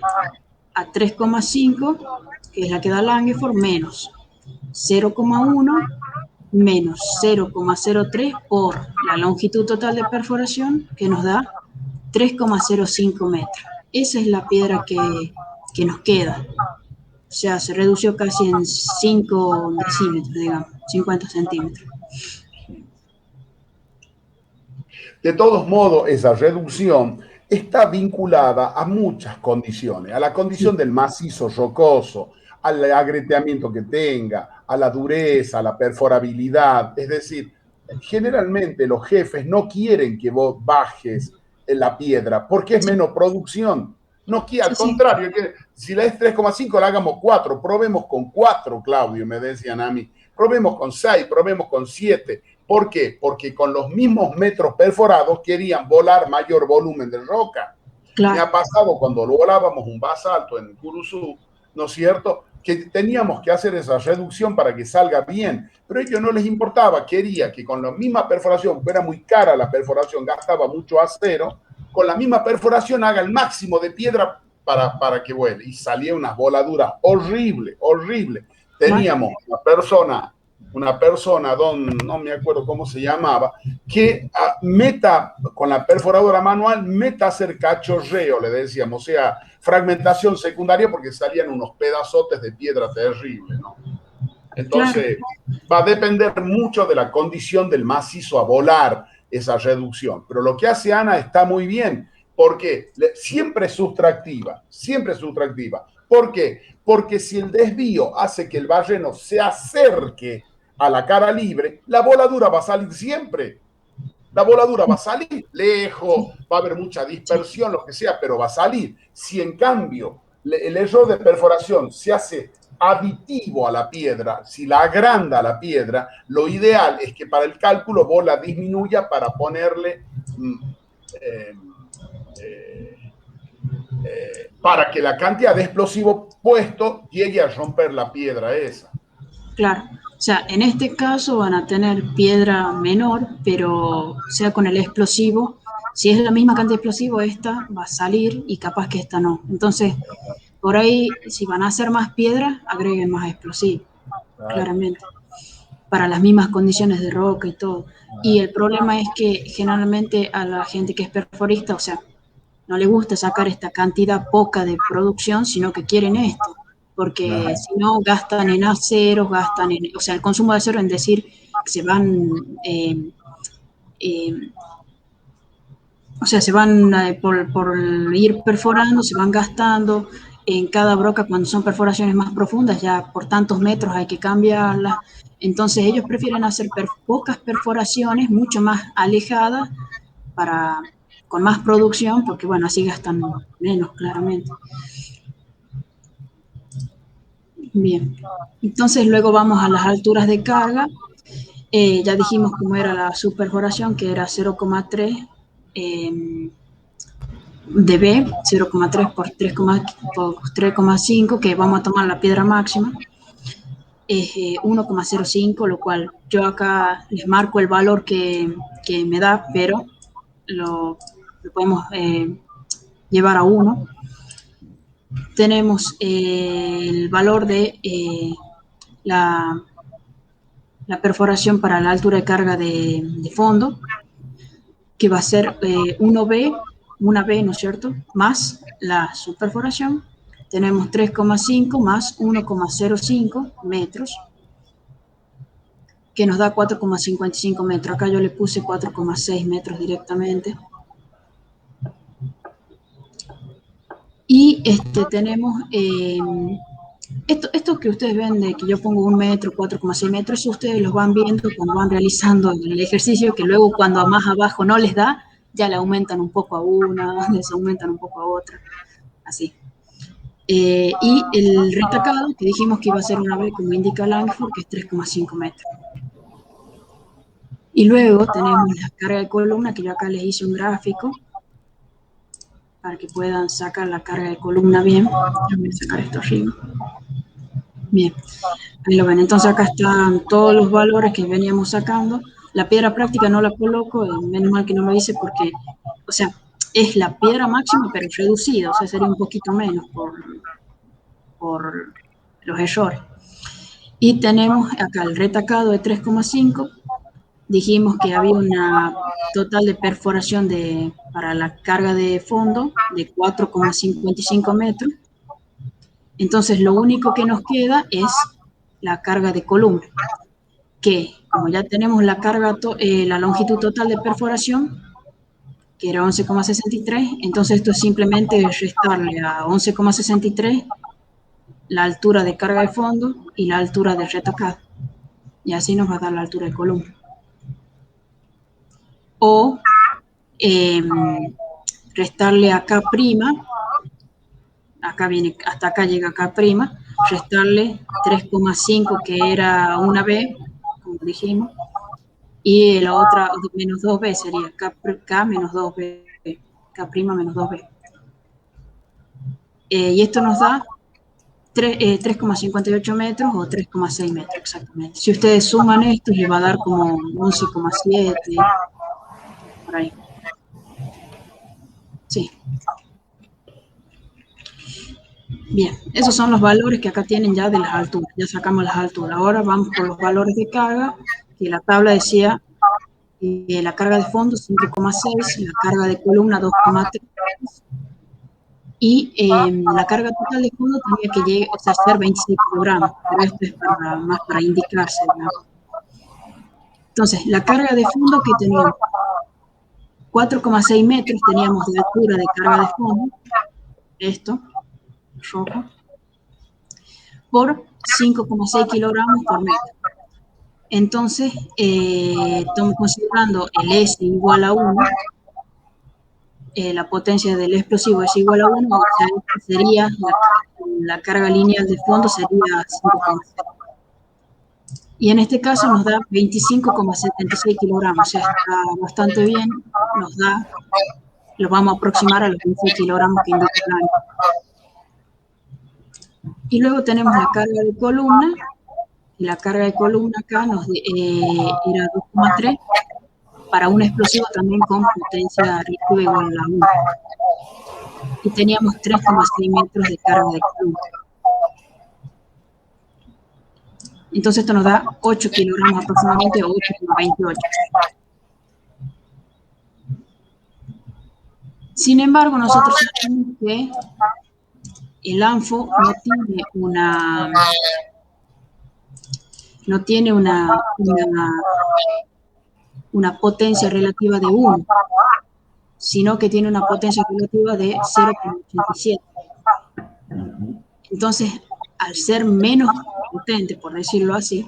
a 3,5, que es la que da Langeford, menos 0,1 menos 0,03 por la longitud total de perforación, que nos da 3,05 metros. Esa es la piedra que nos queda. O sea, se redució casi en 5 decímetros, digamos, 50 centímetros. De todos modos, esa reducción está vinculada a muchas condiciones, a la condición Sí, del macizo rocoso, al agrieteamiento que tenga, a la dureza, a la perforabilidad. Es decir, generalmente los jefes no quieren que vos bajes la piedra porque es sí, menos producción. No quiere, sí, al sí, contrario, que si la es 3,5 la hagamos 4, probemos con 4, Claudio, me decían a mí. Probemos con 6, probemos con 7. ¿Por qué? Porque con los mismos metros perforados querían volar mayor volumen de roca. Me claro, ha pasado cuando lo volábamos un basalto en Curuzú, ¿no es cierto? Que teníamos que hacer esa reducción para que salga bien, pero a ellos no les importaba, quería que con la misma perforación, era muy cara la perforación, gastaba mucho acero, con la misma perforación haga el máximo de piedra para que vuele. Y salía unas voladuras horrible, horrible. claro, Teníamos una persona, no me acuerdo cómo se llamaba, que meta con la perforadora manual, meta a hacer cachorreo, le decíamos, o sea, fragmentación secundaria porque salían unos pedazotes de piedra terrible, ¿no? claro, Entonces, va a depender mucho de la condición del macizo a volar esa reducción. Pero lo que hace Ana está muy bien, porque siempre es sustractiva, siempre es sustractiva. ¿Por qué? Porque si el desvío hace que el balleno se acerque a la cara libre, la voladura va a salir siempre. La voladura va a salir lejos, sí, va a haber mucha sí, dispersión, lo que sea, pero va a salir. Si en cambio el error de perforación se hace aditivo a la piedra, si la agranda a la piedra, lo ideal es que para el cálculo vos la disminuya para ponerle eh, para que la cantidad de explosivo puesto llegue a romper la piedra esa. claro. O sea, en este caso van a tener piedra menor, pero sea con el explosivo, si es la misma cantidad de explosivo, esta va a salir y capaz que esta no. Entonces, por ahí, si van a hacer más piedra, agreguen más explosivo, Claro. claramente, para las mismas condiciones de roca y todo. Y el problema es que generalmente a la gente que es perforista, o sea, no le gusta sacar esta cantidad poca de producción, sino que quieren esto, porque Claro. si no gastan en aceros, gastan en, o sea, el consumo de acero en decir que se van, eh, o sea, se van por ir perforando, se van gastando en cada broca cuando son perforaciones más profundas, ya por tantos metros hay que cambiarlas. Entonces ellos prefieren hacer pocas perforaciones, mucho más alejadas, para, con más producción, porque bueno, así gastan menos, claramente. Bien, entonces luego vamos a las alturas de carga. Ya dijimos cómo era la subperforación, que era 0,3 de B, 0,3 por 3,5, que vamos a tomar la piedra máxima, es 1,05, lo cual yo acá les marco el valor que me da, pero lo podemos llevar a 1. Tenemos el valor de la, la, perforación para la altura de carga de fondo, que va a ser 1B, una B, ¿no es cierto? Más la subperforación. Tenemos 3,5 más 1,05 metros, que nos da 4,55 metros. Acá yo le puse 4,6 metros directamente. Y tenemos esto que ustedes ven de que yo pongo 1 metro, 4,6 metros, eso ustedes los van viendo cuando van realizando el ejercicio, que luego cuando más abajo no les da, ya le aumentan un poco a una, les aumentan un poco a otra, así. Y el retacado, que dijimos que iba a ser una B, como indica Langford, que es 3,5 metros. Y luego tenemos la carga de columna, que yo acá les hice un gráfico, para que puedan sacar la carga de columna bien. Voy a sacar esto arriba. Bien, ahí lo ven. Entonces acá están todos los valores que veníamos sacando. La piedra práctica no la coloco, menos mal que no lo hice porque, o sea, es la piedra máxima pero reducida, o sea, sería un poquito menos por los errores. Y tenemos acá el retacado de 3,5. Dijimos que había una total de perforación para la carga de fondo de 4,55 metros. Entonces, lo único que nos queda es la carga de columna, que como ya tenemos la longitud total de perforación, que era 11,63, entonces esto es simplemente restarle a 11,63 la altura de carga de fondo y la altura de retacado. Y así nos va a dar la altura de columna. O restarle a K', acá viene, hasta acá llega K', restarle 3,5 que era una B, como dijimos, y la otra menos 2B sería K menos 2B, K' menos 2B. Y esto nos da 3,58 metros o 3,6 metros exactamente. Si ustedes suman esto, les va a dar como 11,7, por ahí. Sí. Bien, esos son los valores que acá tienen ya de las alturas. Ya sacamos las alturas. Ahora vamos por los valores de carga, que la tabla decía la carga de fondo 5,6, la carga de columna 2,3 y la carga total de fondo tenía que llegar, o sea, ser 26 kilogramos, pero esto es más para indicarse, ¿no? Entonces, la carga de fondo que teníamos 4,6 metros teníamos de altura de carga de fondo, esto, rojo, por 5,6 kilogramos por metro. Entonces, estamos considerando el S igual a 1, la potencia del explosivo es igual a 1, o sea, sería la carga lineal de fondo sería 5,6. Y en este caso nos da 25,76 kilogramos, o sea, está bastante bien, lo vamos a aproximar a los 26 kilogramos que indica el año. Y luego tenemos la carga de columna, y la carga de columna acá era 2,3 para un explosivo también con potencia reactiva igual a la 1. Y teníamos 3,6 metros de carga de columna. Entonces esto nos da 8 kilogramos aproximadamente, 8,28. Sin embargo, nosotros sabemos que el ANFO no tiene una potencia relativa de 1, sino que tiene una potencia relativa de 0,87. Entonces, al ser menos potente, por decirlo así,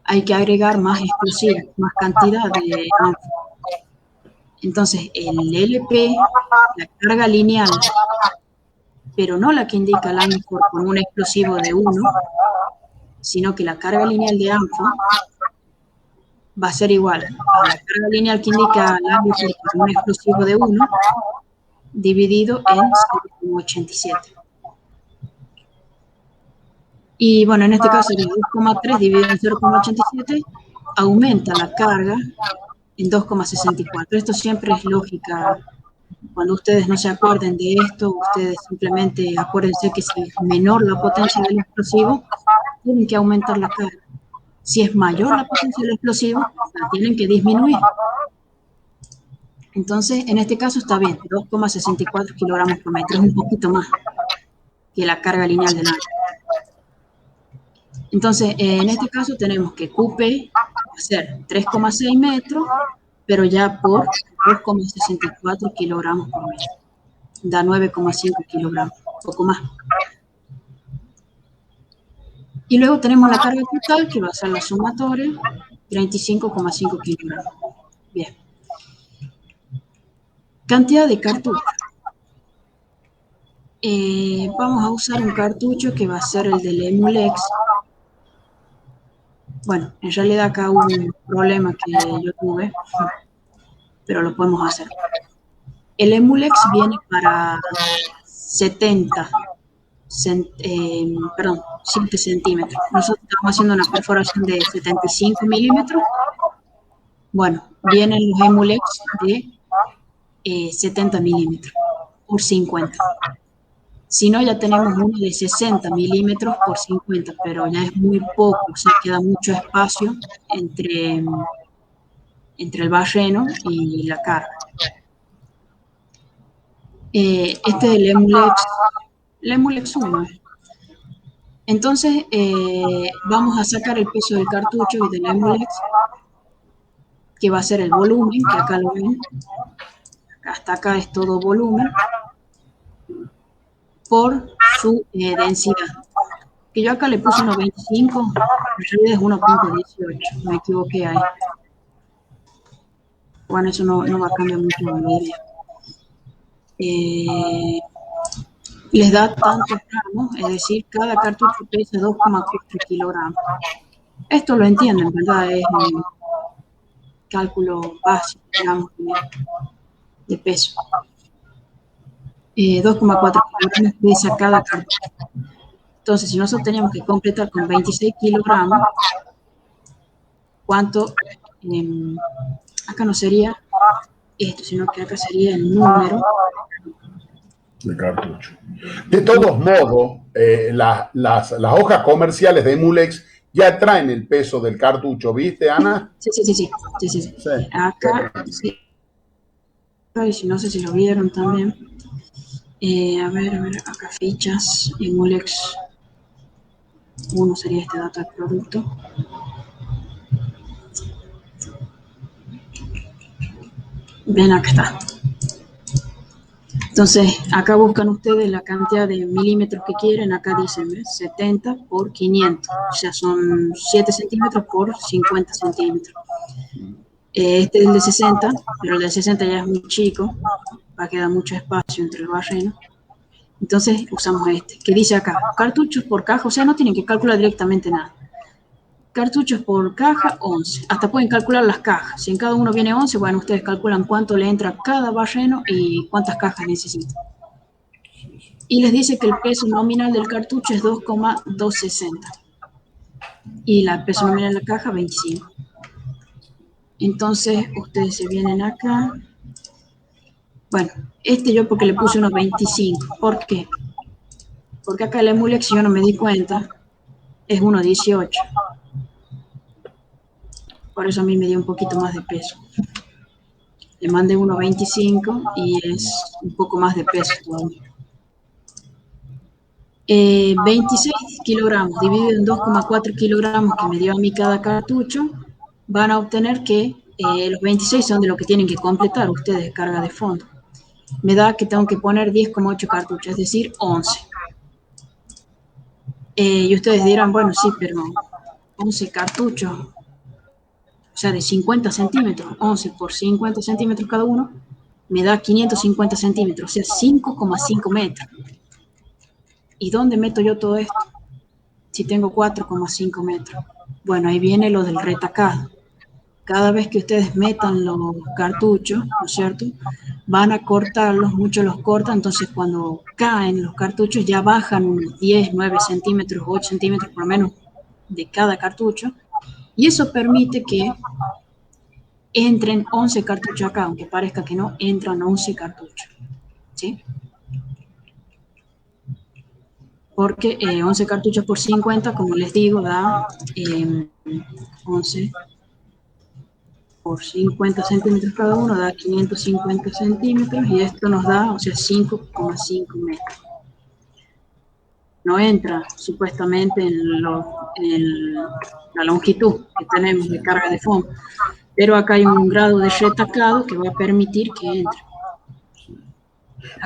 hay que agregar más explosivos, más cantidad de ANFO. Entonces, el LP, la carga lineal, pero no la que indica el ANFO con un explosivo de 1, sino que la carga lineal de ANFO va a ser igual a la carga lineal que indica el ANFO con un explosivo de 1, dividido en 0,87. Y bueno, en este caso el 2,3 dividido en 0,87 aumenta la carga en 2,64. Esto siempre es lógica. Cuando ustedes no se acuerden de esto, ustedes simplemente acuérdense que si es menor la potencia del explosivo, tienen que aumentar la carga. Si es mayor la potencia del explosivo, la tienen que disminuir. Entonces, en este caso está bien, 2,64 kilogramos por metro, es un poquito más que la carga lineal del ANFO. Entonces, en este caso tenemos que QP va a ser 3,6 metros, pero ya por 2,64 kilogramos por metro. Da 9,5 kilogramos, un poco más. Y luego tenemos la carga total, que va a ser la sumatoria, 35,5 kilogramos. Bien. Cantidad de cartuchos. Vamos a usar un cartucho que va a ser el del Emulex. Bueno, en realidad acá hubo un problema que yo tuve, pero lo podemos hacer. El Emulex viene para 70 7 centímetros. Nosotros estamos haciendo una perforación de 75 milímetros. Bueno, vienen los Emulex de 70 milímetros por 50. Si no, ya tenemos uno de 60 milímetros por 50, pero ya es muy poco, o sea, queda mucho espacio entre el barreno y la carga. Este es el Emulex 1. Entonces, vamos a sacar el peso del cartucho y del Emulex, que va a ser el volumen, que acá lo ven. Hasta acá es todo volumen, por su densidad. Que yo acá le puse 1.25, en realidad es 1.18, me equivoqué ahí. Bueno, eso no va a cambiar mucho la idea. Les da tantos gramos, es decir, cada cartucho pesa 2,4 kilogramos. Esto lo entienden, ¿verdad? Es un cálculo básico, digamos, de peso. 2,4 kilogramos pesa cada cartucho. Entonces, si nosotros teníamos que completar con 26 kilogramos, ¿cuánto? Acá no sería esto, sino que acá sería el número de cartucho. De todos modos, las hojas comerciales de Emulex ya traen el peso del cartucho, ¿viste, Ana? Sí. Acá, sí. No sé si lo vieron también. A ver, acá fichas, Emulex 1 sería este dato del producto. Ven, acá está. Entonces, acá buscan ustedes la cantidad de milímetros que quieren. Acá dicen, ¿ves? 70 por 500. O sea, son 7 centímetros por 50 centímetros. Este es el de 60, pero el de 60 ya es muy chico. Va a quedar mucho espacio entre el barreno. Entonces, usamos este, que dice acá, cartuchos por caja. O sea, no tienen que calcular directamente nada. Cartuchos por caja, 11. Hasta pueden calcular las cajas. Si en cada uno viene 11, bueno, ustedes calculan cuánto le entra a cada barreno y cuántas cajas necesitan. Y les dice que el peso nominal del cartucho es 2,260. Y el peso nominal de la caja, 25. Entonces, ustedes se vienen acá. Bueno, yo porque le puse unos 25. ¿Por qué? Porque acá el Emulex, si yo no me di cuenta, es 1,18. Por eso a mí me dio un poquito más de peso. Le mandé 1,25 y es un poco más de peso todavía. 26 kilogramos dividido en 2,4 kilogramos que me dio a mí cada cartucho, van a obtener que los 26 son de lo que tienen que completar ustedes de carga de fondo. Me da que tengo que poner 10,8 cartuchos, es decir, 11. Y ustedes dirán, bueno, sí, pero 11 cartuchos, o sea, de 50 centímetros, 11 por 50 centímetros cada uno, me da 550 centímetros, o sea, 5,5 metros. ¿Y dónde meto yo todo esto? Si tengo 4,5 metros. Bueno, ahí viene lo del retacado. Cada vez que ustedes metan los cartuchos, ¿no es cierto? Van a cortarlos, muchos los cortan, entonces cuando caen los cartuchos ya bajan unos 10, 9 centímetros, 8 centímetros por lo menos de cada cartucho. Y eso permite que entren 11 cartuchos acá, aunque parezca que no, entran 11 cartuchos. ¿Sí? Porque 11 cartuchos por 50, como les digo, da 11 por 50 centímetros cada uno, da 550 centímetros, y esto nos da, o sea, 5,5 metros. No entra supuestamente en la longitud que tenemos de carga de fondo, pero acá hay un grado de retacado que va a permitir que entre.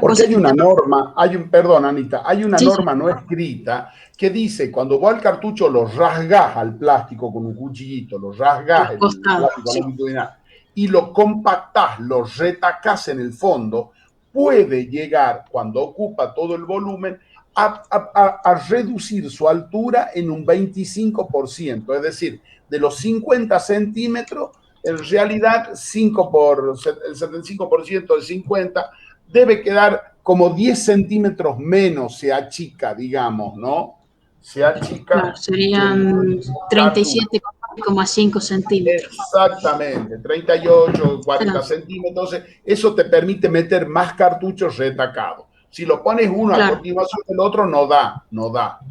Porque hay una norma, perdón, Anita, hay una Sí, norma no escrita que dice, cuando vos al cartucho lo rasgás al plástico con un cuchillito, lo rasgás el plástico longitudinal y lo compactás, lo retacás en el fondo, puede llegar, cuando ocupa todo el volumen, a reducir su altura en un 25%, es decir, de los 50 centímetros, en realidad el 75% de 50 debe quedar como 10 centímetros menos se achica, digamos, ¿no? Se achica. Claro, serían 37,5 centímetros. Exactamente, 38, 40 Claro, centímetros. Entonces, eso te permite meter más cartuchos retacados. Si lo pones uno a claro, continuación del otro, no da, no da.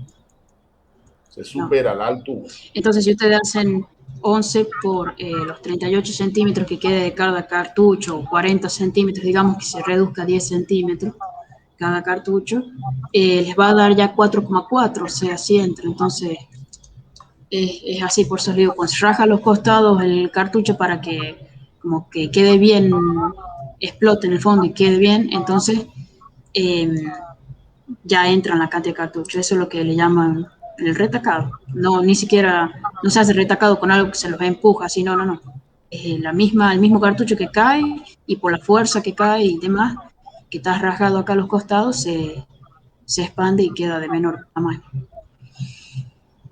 Se no. supera la altura. Entonces, si ustedes hacen 11 por los 38 centímetros que quede de cada cartucho, o 40 centímetros, digamos que se reduzca a 10 centímetros cada cartucho, les va a dar ya 4,4, o sea, así entra. Entonces, es así, por eso les digo, cuando se raja los costados el cartucho para que como que quede bien, explote en el fondo y quede bien, entonces eh, ya entra en la cantidad de cartuchos. Eso es lo que le llaman el retacado. No, ni siquiera, no se hace retacado con algo que se los empuja, así, no, no, no. Es el mismo cartucho que cae y por la fuerza que cae y demás, que está rasgado acá a los costados, se expande y queda de menor tamaño.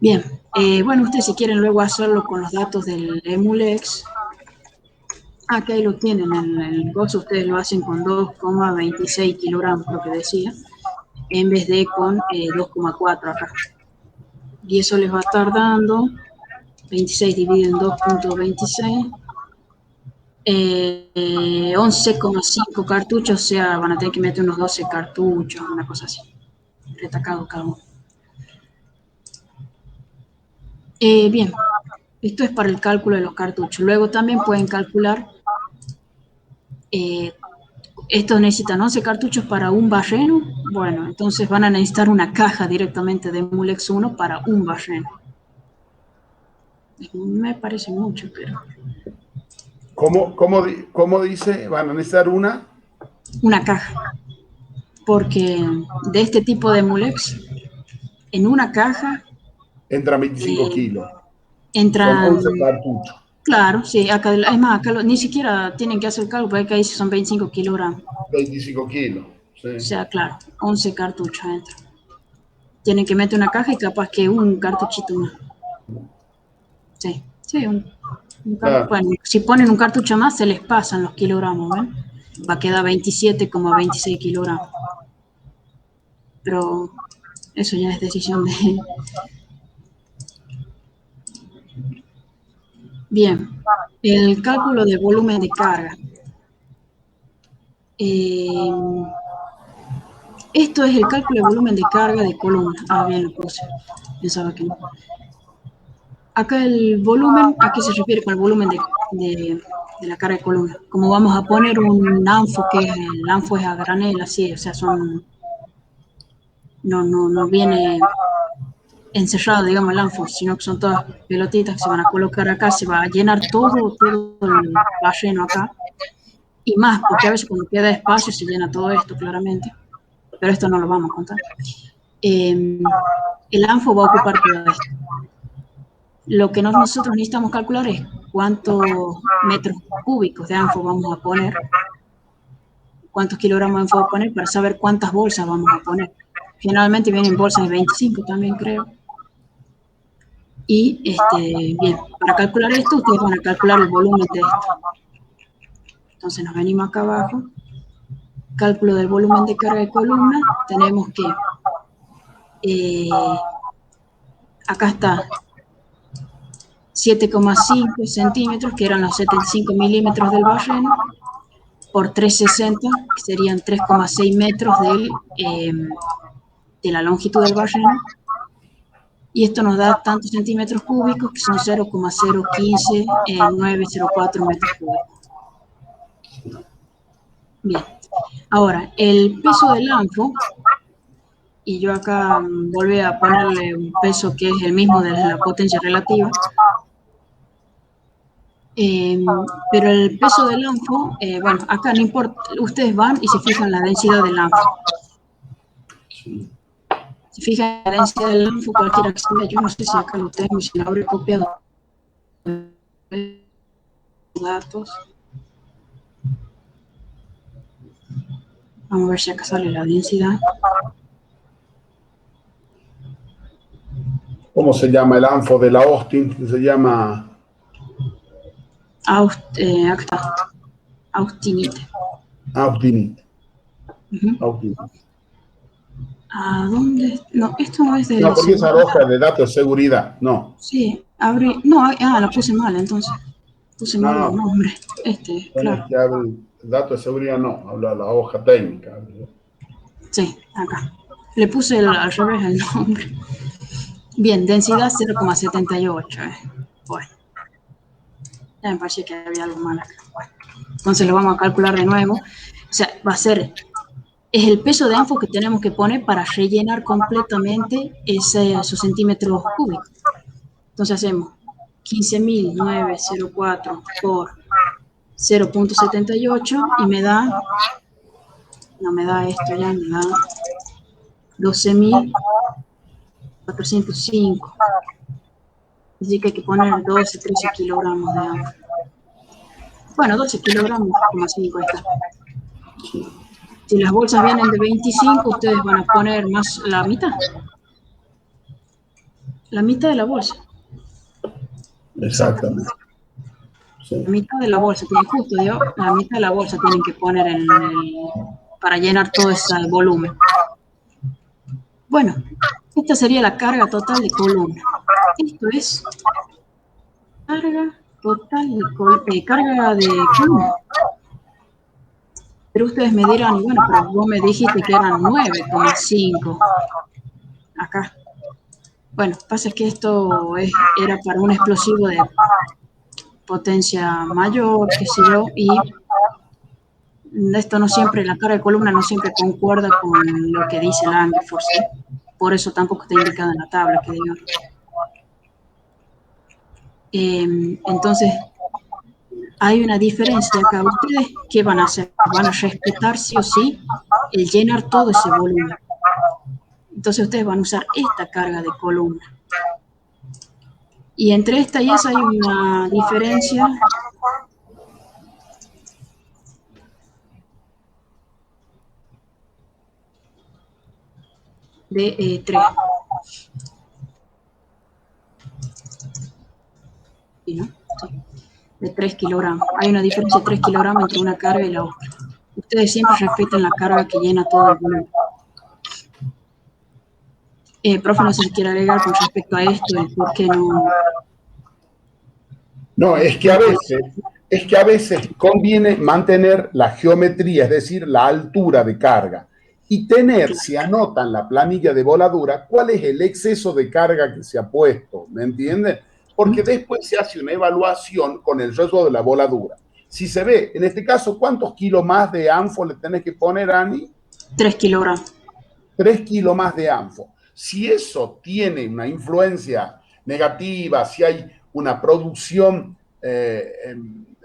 Bien, bueno, ustedes si quieren luego hacerlo con los datos del Emulex, aquí ahí lo tienen, en el gozo ustedes lo hacen con 2,26 kilogramos, lo que decía, en vez de con 2,4 acá. Y eso les va a estar dando 26 dividido en 2,26, 11,5 cartuchos, o sea, van a tener que meter unos 12 cartuchos, una cosa así, retacado cada uno. Bien, esto es para el cálculo de los cartuchos. Luego también pueden calcular, estos necesitan 11 cartuchos para un barreno. Bueno, entonces van a necesitar una caja directamente de Mulex 1 para un barreno. Me parece mucho, pero... ¿Cómo dice? ¿Van a necesitar una? Una caja. Porque de este tipo de Mulex, en una caja Entran 25 eh, kilos. Son entran... 11 cartuchos. Claro, sí, acá, es más, acá ni siquiera tienen que hacer el cálculo, porque acá dice son 25 kilogramos. 25 kilos. O Sí. sea, claro, 11 cartuchos adentro. Tienen que meter una caja y capaz que un cartuchito más. Sí, sí, Claro. bueno, si ponen un cartucho más, se les pasan los kilogramos, ¿ven? Va a quedar 27,26 kilogramos. Pero eso ya es decisión de... Bien, el cálculo de volumen de carga. Esto es el cálculo de volumen de carga de columna. Ah, bien, lo puse. Pensaba que no. Acá el volumen, ¿a qué se refiere con el volumen de la carga de columna? Como vamos a poner un anfo, que el anfo es a granel, así, o sea, no viene encerrado, digamos, el anfo, sino que son todas pelotitas que se van a colocar acá, se va a llenar todo el relleno acá, y más, porque a veces cuando queda espacio se llena todo esto, claramente, pero esto no lo vamos a contar. El anfo va a ocupar todo esto. Lo que nosotros necesitamos calcular es cuántos metros cúbicos de anfo vamos a poner, cuántos kilogramos de anfo vamos a poner para saber cuántas bolsas vamos a poner. Generalmente vienen bolsas de 25 también, creo. Y, bien, para calcular esto, ustedes van a calcular el volumen de esto. Entonces nos venimos acá abajo, cálculo del volumen de carga de columna, tenemos que, acá está, 7,5 centímetros, que eran los 75 milímetros del barreno, por 360, que serían 3,6 metros de la longitud del barreno. Y esto nos da tantos centímetros cúbicos, que son 0,015904 metros cúbicos. Bien, ahora, el peso del anfo, y yo acá volví a ponerle un peso que es el mismo de la potencia relativa, pero el peso del anfo, bueno, acá no importa, ustedes van y se fijan la densidad del anfo. Se fijan en la densidad del anfo, cualquiera que sea, yo no sé si acá lo tengo, si lo habré copiado datos. Vamos a ver si acá sale la densidad. ¿Cómo se llama el anfo de la Austin? Se llama... Acá está, austinite. Austinite. Ujú. Ok. ¿A dónde? No, esto no es de No, porque esa seguridad. hoja de datos de seguridad, no. Sí, abrí. No, la puse mal entonces. Puse mal el No, nombre. tenés Claro. que abrir datos de seguridad, no, habla la hoja técnica. Sí, acá. Le puse al revés el nombre. Bien, densidad 0,78. Bueno, ya me parecía que había algo mal acá. Bueno, entonces lo vamos a calcular de nuevo. O sea, va a ser, es el peso de ANFO que tenemos que poner para rellenar completamente esos centímetros cúbicos. Entonces hacemos 15.904 por 0,78 y me da, no me da esto ya, me da 12.405. Así que hay que poner 12, 13 kilogramos de ANFO. Bueno, 12 kilogramos, 5 está. Si las bolsas vienen de 25, ustedes van a poner más la mitad de la bolsa, exactamente. Exactamente. Sí. La mitad de la bolsa, tiene justo, digo, la mitad de la bolsa tienen que poner para llenar todo ese volumen. Bueno, esta sería la carga total de columna. Esto es carga total carga de columna. Pero ustedes me dirán, bueno, pero vos me dijiste que eran 9,5 acá. Bueno, pasa es que era para un explosivo de potencia mayor, qué sé yo, y esto no siempre, la carga de columna no siempre concuerda con lo que dice la Angleforce, ¿sí? Por eso tampoco está indicado en la tabla, que digo. Entonces, hay una diferencia acá. ¿Ustedes qué van a hacer? Van a respetar sí o sí el llenar todo ese volumen. Entonces, ustedes van a usar esta carga de columna. Y entre esta y esa hay una diferencia de 3. ¿Sí, no? Sí. De 3 kilogramos. Hay una diferencia de 3 kilogramos entre una carga y la otra. Ustedes siempre respetan la carga que llena todo el volumen. Profe, no sé si quiere agregar con respecto a esto, el por qué no. No, es que a veces conviene mantener la geometría, es decir, la altura de carga, y tener, Claro. si anotan la planilla de voladura, cuál es el exceso de carga que se ha puesto, ¿me entienden? Porque después se hace una evaluación con el riesgo de la voladura. Si se ve, en este caso, ¿cuántos kilos más de ANFO le tenés que poner, Ani? 3 kilogramos. 3 kilos más de ANFO. Si eso tiene una influencia negativa, si hay una producción,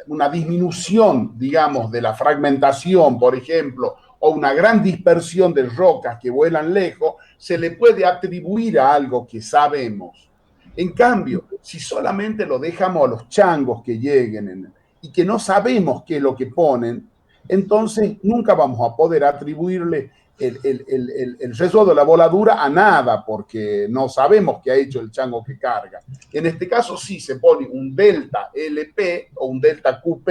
una disminución, digamos, de la fragmentación, por ejemplo, o una gran dispersión de rocas que vuelan lejos, se le puede atribuir a algo que sabemos. En cambio, si solamente lo dejamos a los changos que lleguen y que no sabemos qué es lo que ponen, entonces nunca vamos a poder atribuirle el riesgo de la voladura a nada, porque no sabemos qué ha hecho el chango que carga. En este caso sí se pone un delta LP o un delta QP,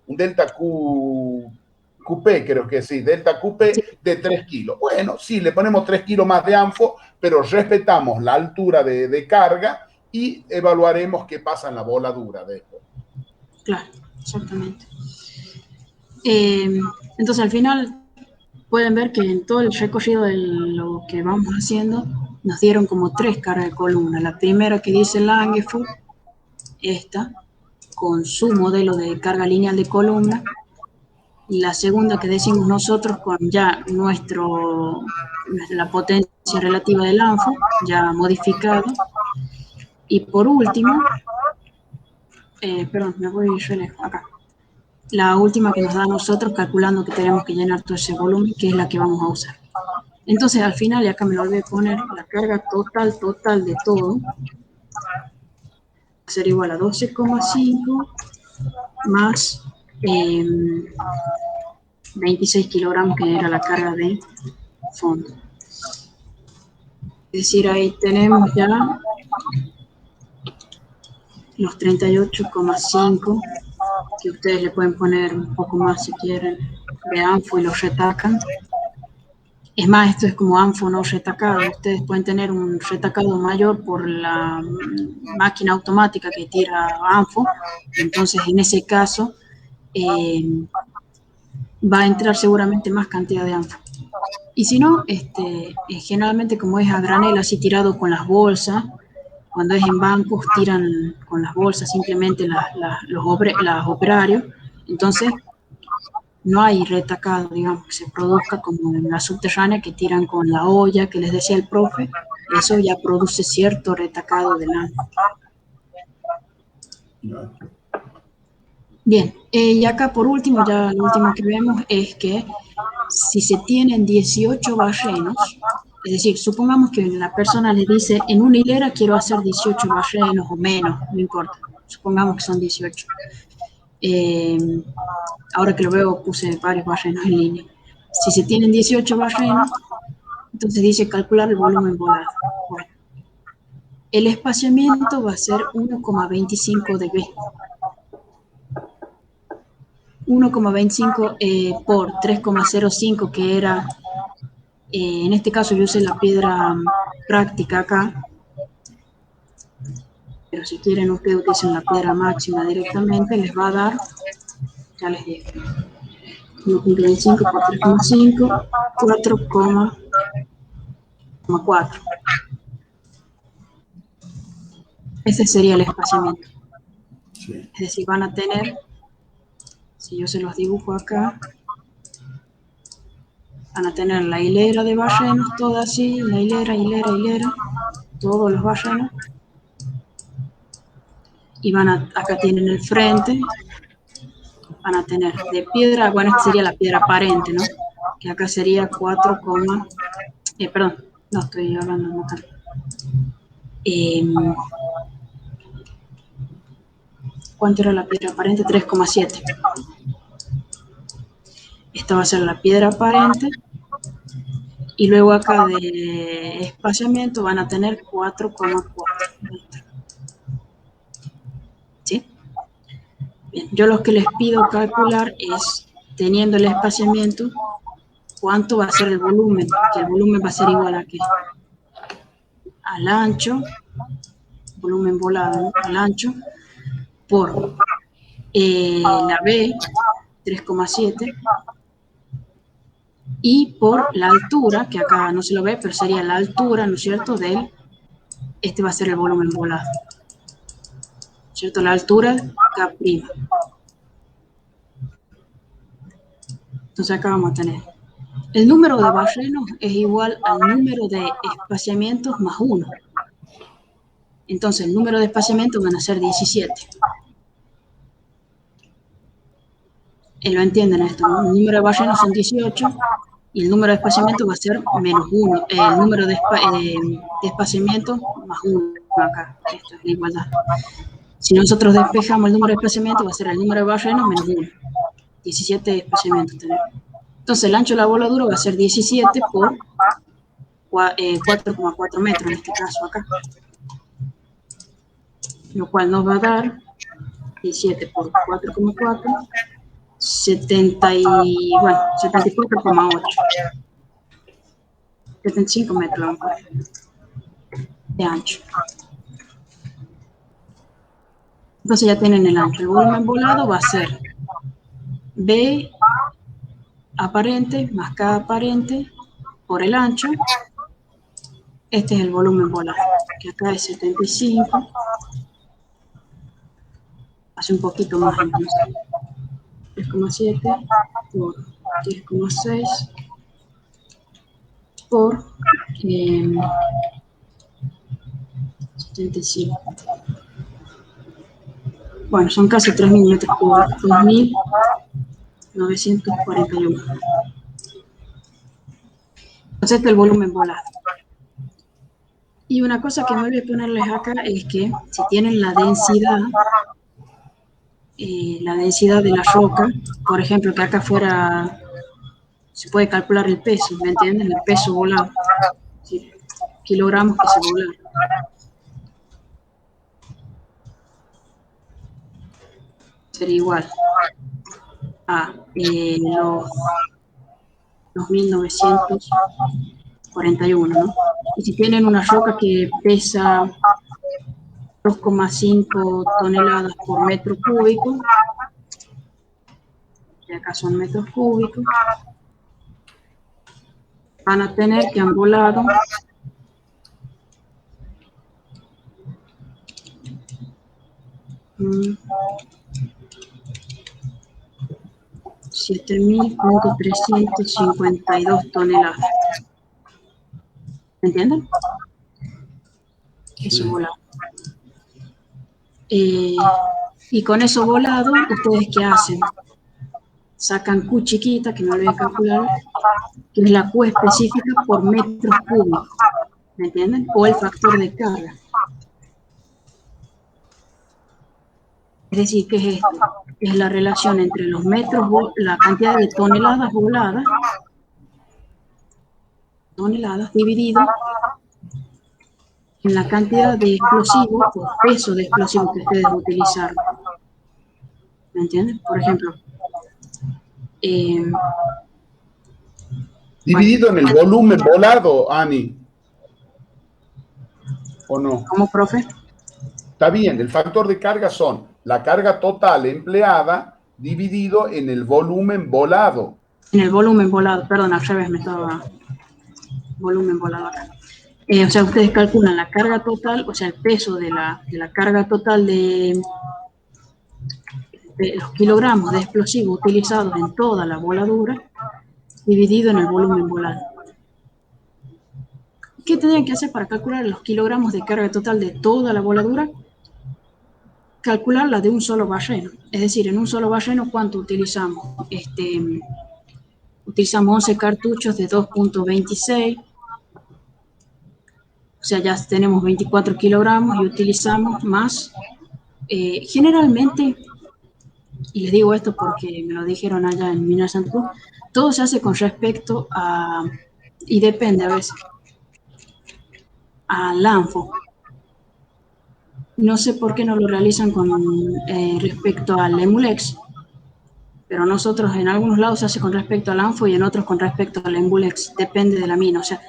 un delta QP, creo que sí, delta QP Sí, de 3 kilos. Bueno, sí, le ponemos 3 kilos más de ANFO, pero respetamos la altura de carga y evaluaremos qué pasa en la voladura después. claro, exactamente. Entonces, al final, pueden ver que en todo el recorrido de lo que vamos haciendo, nos dieron como 3 cargas de columna. La primera que dice Langeford, esta, con su modelo de carga lineal de columna. Y la segunda que decimos nosotros con ya la potencia relativa del ANFO, ya modificado. Y por último, perdón, me voy yo lejos, acá. La última que nos da a nosotros calculando que tenemos que llenar todo ese volumen, que es la que vamos a usar. Entonces, al final, y acá me lo olvidé poner, la carga total de todo va a ser igual a 12,5 más 26 kilogramos, que era la carga de fondo. Es decir, ahí tenemos ya los 38,5 que ustedes le pueden poner un poco más si quieren de ANFO y lo retacan. Es más, esto es como ANFO no retacado. Ustedes pueden tener un retacado mayor por la máquina automática que tira ANFO. Entonces, en ese caso, va a entrar seguramente más cantidad de ANFO. Y si no, generalmente como es a granel así tirado con las bolsas, cuando es en bancos tiran con las bolsas simplemente los operarios, entonces no hay retacado, digamos, que se produzca como en la subterránea que tiran con la olla que les decía el profe, eso ya produce cierto retacado del ANFO. Bien, y acá por último, ya lo último que vemos es que si se tienen 18 barrenos, es decir, supongamos que la persona le dice, en una hilera quiero hacer 18 barrenos o menos, no importa, supongamos que son 18. Ahora que lo veo, puse varios barrenos en línea. Si se tienen 18 barrenos, entonces dice calcular el volumen volado. Bueno, el espaciamiento va a ser 1,25 dB. 1,25 por 3,05, que era, en este caso yo usé la piedra práctica acá, pero si quieren ustedes utilizan la piedra máxima directamente, les va a dar, ya les digo, 1,25 por 3,5, 4,4. Ese sería el espaciamiento. Sí. Es decir, van a tener, si yo se los dibujo acá, van a tener la hilera de barrenos, toda así, la hilera, todos los barrenos. Y acá tienen el frente, van a tener de piedra, bueno, esta sería la piedra aparente, ¿no? Que acá sería 4, perdón, no estoy hablando de acá. ¿Cuánto era la piedra aparente? 3,7. Esta va a ser la piedra aparente. Y luego acá de espaciamiento van a tener 4,4 metros. ¿Sí? Bien, yo lo que les pido calcular es, teniendo el espaciamiento, cuánto va a ser el volumen, que el volumen va a ser igual a qué? Al ancho, volumen volado, ¿no? Al ancho, por la B, 3,7, y por la altura, que acá no se lo ve, pero sería la altura, ¿no es cierto?, este va a ser el volumen volado, ¿cierto? La altura K'. Entonces acá vamos a tener, el número de barrenos es igual al número de espaciamientos más 1. Entonces el número de espaciamientos van a ser 17. Lo entienden esto, ¿no? El número de barrenos son 18 y el número de espaciamiento va a ser menos 1. El número de espaciamiento más 1 acá. Esto es la igualdad. Si nosotros despejamos el número de espaciamiento, va a ser el número de barrenos menos 1. 17 espaciamientos tenemos. Entonces el ancho de la voladura va a ser 17 por 4,4 metros en este caso acá. Lo cual nos va a dar 17 por 4,4, 74,8. 75 metros de ancho. Entonces ya tienen el ancho. El volumen volado va a ser B aparente más K aparente por el ancho. Este es el volumen volado, que acá es 75. Hace un poquito más entonces. 3,7 por 10,6 por 75. Bueno, son casi 3.000 metros cúbicos, 2.941. Entonces, este es el volumen volado. Y una cosa que me voy a ponerles acá es que si tienen la densidad de la roca, por ejemplo, que acá fuera, se puede calcular el peso, ¿me entienden? El peso volado, ¿sí? Kilogramos que se volaron. sería igual a los 1941, ¿no? Y si tienen una roca que pesa 2,5 toneladas por metro cúbico, que acá son metros cúbicos, van a tener que han volado 7.352 toneladas. ¿Me entienden? Eso volado. Y con eso volado, ¿ustedes qué hacen? Sacan Q chiquita, que no lo voy a calcular, que es la Q específica por metros cúbicos. ¿Me entienden? O el factor de carga. Es decir, ¿qué es esto? Es la relación entre los metros, la cantidad de toneladas voladas, dividido en la cantidad de explosivos o peso de explosivos que ustedes utilizaron. ¿Me entienden? Por ejemplo, dividido en el volumen volado, Ani. ¿O no? ¿Cómo, profe? Está bien, el factor de carga son la carga total empleada dividido en el volumen volado. En el volumen volado, perdón, al revés me estaba... Volumen volado acá. O sea, ustedes calculan la carga total, o sea, el peso de la carga total de los kilogramos de explosivos utilizados en toda la voladura, dividido en el volumen volado. ¿Qué tendrían que hacer para calcular los kilogramos de carga total de toda la voladura? Calcularla de un solo barreno. Es decir, en un solo barreno, ¿cuánto utilizamos? Utilizamos 11 cartuchos de 2.26. O sea, ya tenemos 24 kilogramos y utilizamos más. Generalmente, y les digo esto porque me lo dijeron allá en Minas Santa Cruz, todo se hace con respecto a, y depende a veces, al ANFO. No sé por qué no lo realizan con respecto al EMULEX, pero nosotros en algunos lados se hace con respecto al ANFO y en otros con respecto al EMULEX, depende de la mina. O sea,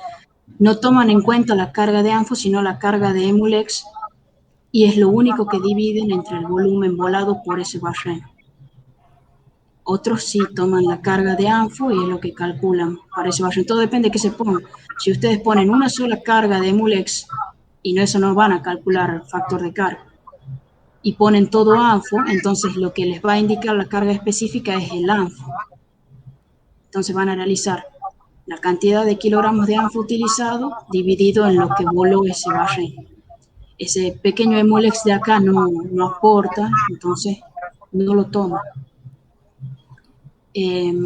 no toman en cuenta la carga de ANFO, sino la carga de EMULEX, y es lo único que dividen entre el volumen volado por ese barreno. Otros sí toman la carga de ANFO y es lo que calculan para ese barreno. Todo depende de qué se ponga. Si ustedes ponen una sola carga de EMULEX, y eso no van a calcular factor de carga, y ponen todo ANFO, entonces lo que les va a indicar la carga específica es el ANFO. Entonces van a analizar la cantidad de kilogramos de ANFO utilizado dividido en lo que voló ese barreno. Ese pequeño EMULEX de acá no aporta, entonces no lo toma. En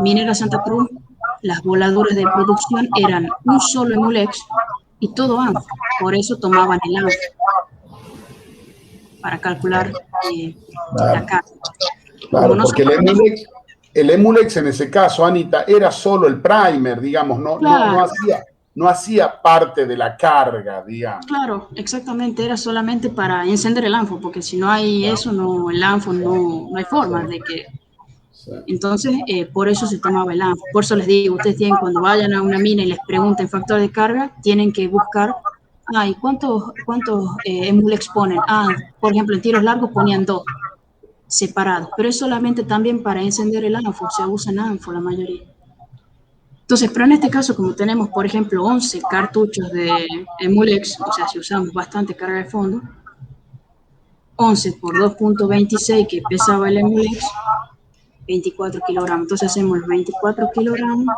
Minera Santa Cruz, las voladoras de producción eran un solo EMULEX y todo ANFO, por eso tomaban el ANFO para calcular la carga. Claro, porque el EMULEX en ese caso, Anita, era solo el primer, digamos, claro. no hacía parte de la carga, digamos. Claro, exactamente, era solamente para encender el ANFO, porque si no hay eso, no, el ANFO no hay forma de que... Entonces, por eso se tomaba el ANFO. Por eso les digo, ustedes tienen, cuando vayan a una mina y les pregunten factor de carga, tienen que buscar, ¿y cuántos EMULEX ponen? Por ejemplo, en tiros largos ponían 2 separados, pero es solamente también para encender el ANFO, o sea, usan ANFO la mayoría. Entonces, pero en este caso, como tenemos, por ejemplo, 11 cartuchos de EMULEX, o sea, si usamos bastante carga de fondo, 11 por 2.26 que pesaba el EMULEX, 24 kilogramos. Entonces hacemos los 24 kilogramos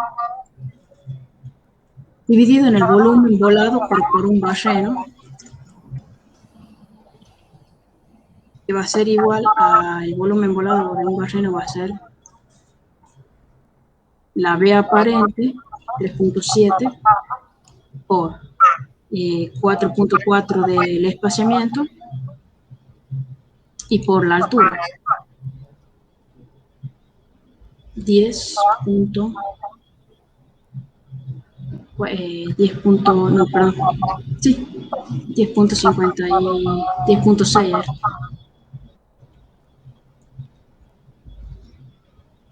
dividido en el volumen volado por un barreno, que va a ser igual al volumen volado de un barreno, va a ser la B aparente, 3.7, por 4.4 del espaciamiento y por la altura, 10.6.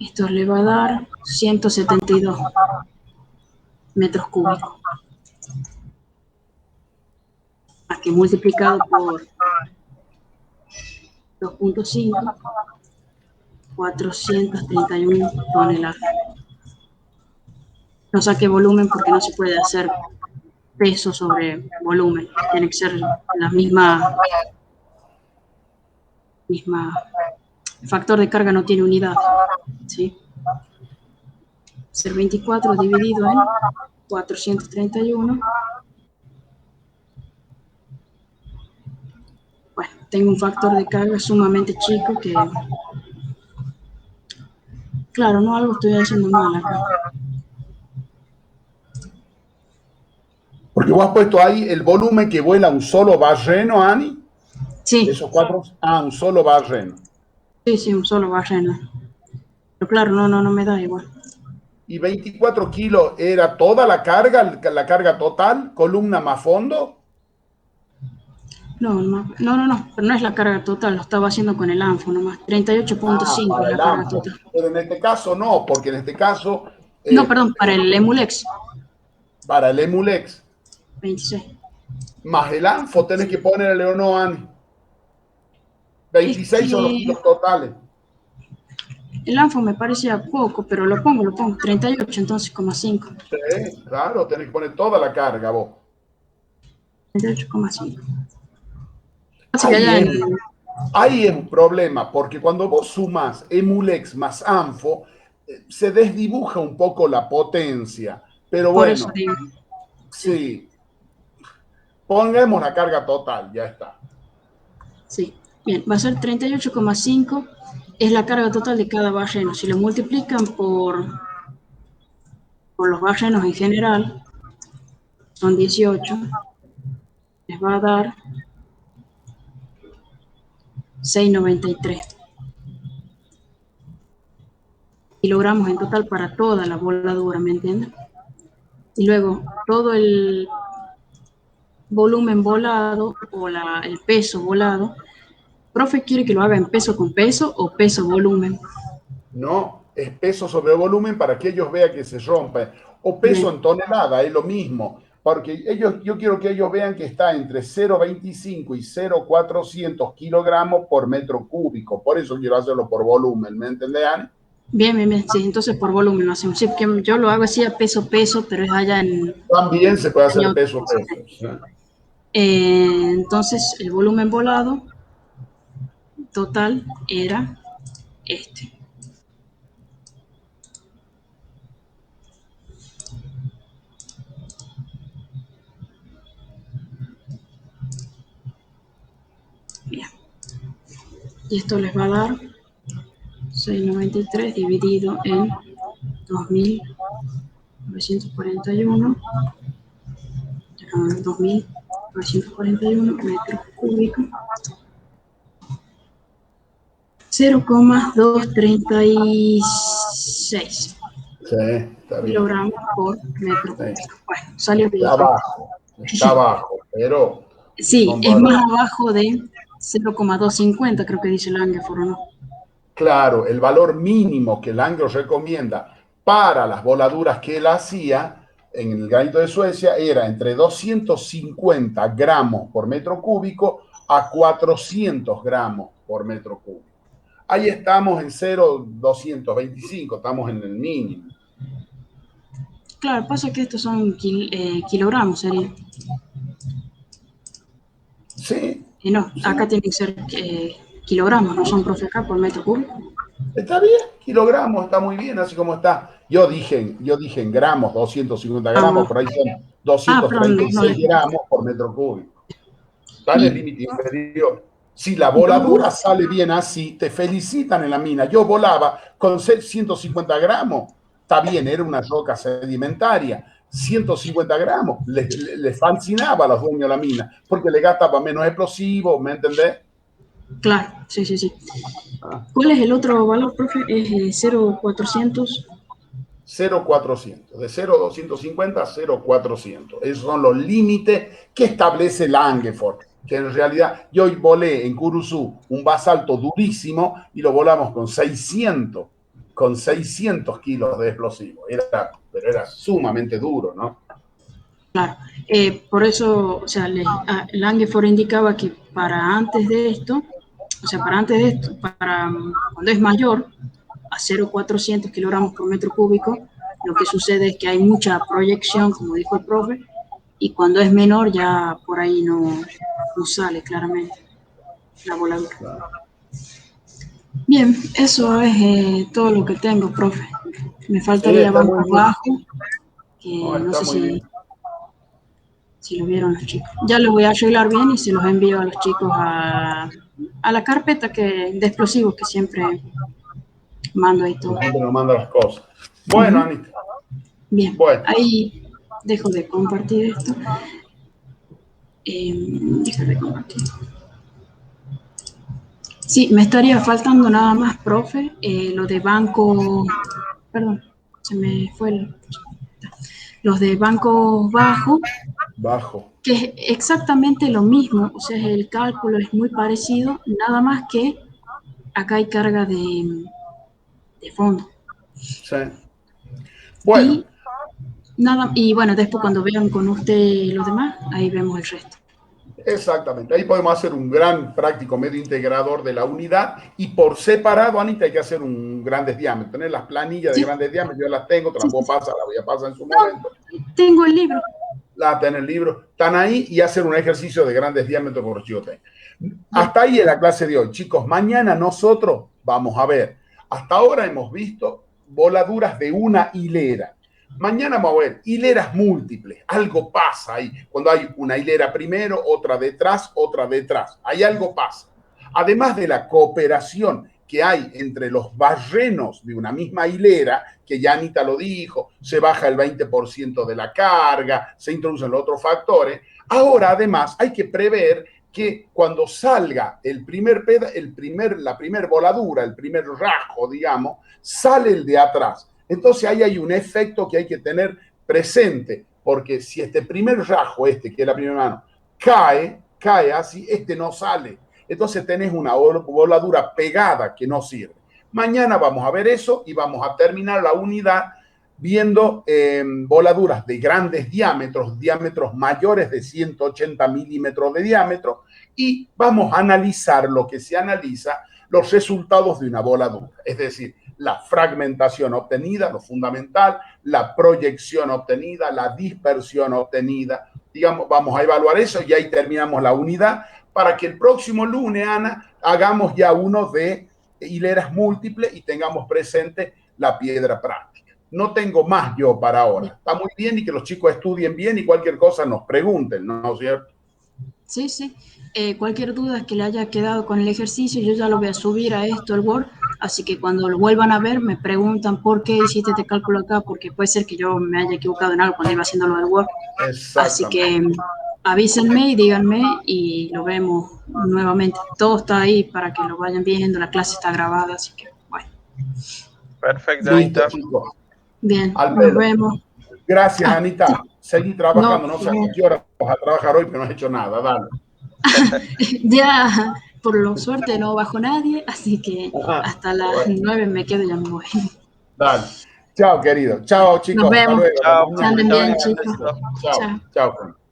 Esto le va a dar 172 metros cúbicos. Aquí multiplicado por 2.5, 431 toneladas. No saqué volumen porque no se puede hacer peso sobre volumen. Tiene que ser la misma. El factor de carga no tiene unidad. ¿Sí? Ser 24 dividido en 431. Bueno, tengo un factor de carga sumamente chico que, claro, no algo estoy haciendo mal acá. Porque vos has puesto ahí el volumen que vuela un solo barreno, Ani. Sí, Esos cuatro. Ah, un solo barreno. sí, un solo barreno. Pero claro, no me da igual. Y 24 kilos era toda la carga total, columna más fondo. No, pero no es la carga total, lo estaba haciendo con el ANFO nomás. Ah, 38.5 es para la el carga ANFO. total. Pero en este caso no, porque en este caso, No, perdón, para el Emulex, para el Emulex 26. más el ANFO tenés que poner el Leonoan. Es 26 son los que kilos totales. el ANFO me parecía poco, pero lo pongo, 38, entonces, 5. Sí, claro, tenés que poner toda la carga vos. 38,5. Así que Ahí allá es, en... ahí es un problema, porque cuando vos sumas Emulex más ANFO, se desdibuja un poco la potencia. Pero Por eso bueno, digo, sí, sí, pongamos la carga total, ya está. sí. Bien, va a ser 38,5, es la carga total de cada barreno. Si lo multiplican por los barrenos en general, son 18, les va a dar 6,93 kilogramos en total para toda la voladura, ¿me entienden? Y luego todo el volumen volado o el peso volado. Profe, ¿quiere que lo haga en peso con peso o peso volumen? No, es peso sobre volumen para que ellos vean que se rompe. O peso Bien, en tonelada, es lo mismo. Porque yo quiero que ellos vean que está entre 0,25 y 0,400 kilogramos por metro cúbico. Por eso quiero hacerlo por volumen, ¿me entendés, Ani? bien, sí, entonces por volumen lo hacemos. Sí, que yo lo hago así a peso, pero es allá en... También se puede hacer peso, peso. ¿Sí? Entonces el volumen volado total era este. Bien. Y esto les va a dar 6,93 dividido en 2.941, 2.941 metros cúbicos, 0,236 Sí, está bien. kilogramos por metro Sí. cúbico. Bueno, salió bien. Está abajo, pero Sí, son es más valores. abajo de 0,250, creo que dice Langeford, ¿no? Claro, el valor mínimo que Langro recomienda para las voladuras que él hacía en el granito de Suecia era entre 250 gramos por metro cúbico a 400 gramos por metro cúbico. Ahí estamos en 0,225, estamos en el mínimo. Claro, pasa que estos son kilogramos, sería. Sí, Y no, acá sí, tienen que ser kilogramos, no son profe acá por metro cúbico. está bien, kilogramos, está muy bien, así como está. Yo dije en gramos, 250 Ah, gramos, bueno. por ahí son Perdón, no, 236 gramos por metro cúbico. Está en el y límite inferior. Si la yo, voladura sale bien así, te felicitan en la mina. Yo volaba con 150 gramos, está bien, era una roca sedimentaria. 150 gramos, les fascinaba a los dueños de la mina, porque le gastaba menos explosivos, ¿me entendés? claro, sí. Ah, ¿Cuál es el otro valor, profe? Es 0,400. 0,400. De 0,250 a 0,400. Esos son los límites que establece Langeford. Que en realidad yo hoy volé en Curuzú un basalto durísimo y lo volamos con 600. con 600 kilos de explosivo. Pero era sumamente duro, ¿no? Claro. Por eso, o sea, Langeford indicaba que para antes de esto, para cuando es mayor, a 0,400 kilogramos por metro cúbico, lo que sucede es que hay mucha proyección, como dijo el profe, y cuando es menor ya por ahí no sale claramente la voladura. Claro. Bien, eso es todo lo que tengo, profe. Me Sí, faltaría está muy bancos bien. bajos, que No, no está sé muy bien. si lo vieron los chicos. Ya lo voy a arreglar bien y se los envío a los chicos a la carpeta de explosivos que siempre mando ahí todo. Siempre nos manda las cosas. Bueno, Anita. Bien, Bueno. ahí dejo de compartir esto. Dejo de compartir. Sí, me estaría faltando nada más, profe, lo de banco, perdón, se me fue los de banco bajo, Bajo. que es exactamente lo mismo, o sea, el cálculo es muy parecido, nada más que acá hay carga de fondo. Sí. Bueno. Y bueno, después cuando vean con usted los demás, ahí vemos el resto. Exactamente. Ahí podemos hacer un gran práctico medio integrador de la unidad y por separado, Anita, hay que hacer un grandes diámetros. Tener las planillas de Sí, grandes diámetros, yo las tengo, te las sí, puedo sí. pasar, las voy a pasar en su No, momento. tengo el libro. Las tengo en el libro, están ahí y hacer un ejercicio de grandes diámetros por yo tengo. Bien. Hasta ahí en la clase de hoy. Chicos, mañana nosotros vamos a ver. Hasta ahora hemos visto voladuras de una hilera. Mañana vamos a ver hileras múltiples. Algo pasa ahí. Cuando hay una hilera primero, otra detrás, otra detrás. Ahí algo pasa. Además de la cooperación que hay entre los barrenos de una misma hilera, que ya Anita lo dijo, se baja el 20% de la carga, se introducen los otros factores. Ahora, además, hay que prever que cuando salga la primer voladura, el primer rasgo, digamos, sale el de atrás. Entonces ahí hay un efecto que hay que tener presente, porque si este primer rasgo, que es la primera mano, cae así, no sale. Entonces tenés una voladura pegada que no sirve. Mañana vamos a ver eso y vamos a terminar la unidad viendo voladuras de grandes diámetros mayores de 180 milímetros de diámetro, y vamos a analizar lo que se analiza, los resultados de una voladura, es decir, la fragmentación obtenida, lo fundamental, la proyección obtenida, la dispersión obtenida. Digamos, vamos a evaluar eso y ahí terminamos la unidad para que el próximo lunes, Ana, hagamos ya uno de hileras múltiples y tengamos presente la piedra práctica. No tengo más yo para ahora. Está muy bien y que los chicos estudien bien y cualquier cosa nos pregunten, ¿no es cierto? Sí, sí. Cualquier duda que le haya quedado con el ejercicio, yo ya lo voy a subir a esto, el Word, así que cuando lo vuelvan a ver me preguntan por qué hiciste este cálculo acá, porque puede ser que yo me haya equivocado en algo cuando iba haciendo lo del Word. Así que avísenme y díganme y lo vemos nuevamente. Todo está ahí para que lo vayan viendo, la clase está grabada, así que bueno. Perfecto, Listo, Anita. chicos. Bien, Al nos pelo. vemos. Gracias, Ah, Anita. sí. Seguí No, trabajando. No sé a qué hora vas a trabajar hoy, pero no has hecho nada. Dale. ya por lo suerte no bajó nadie, así que Ajá. hasta las Bueno, 9 me quedo y ya me voy. dale. Chao, querido. Bueno, Chao, nos chicos. Hasta vemos. luego. Hasta Chao, Que mañana. anden profesor. bien, Un chicos. besito. Chao. Chao. Chao.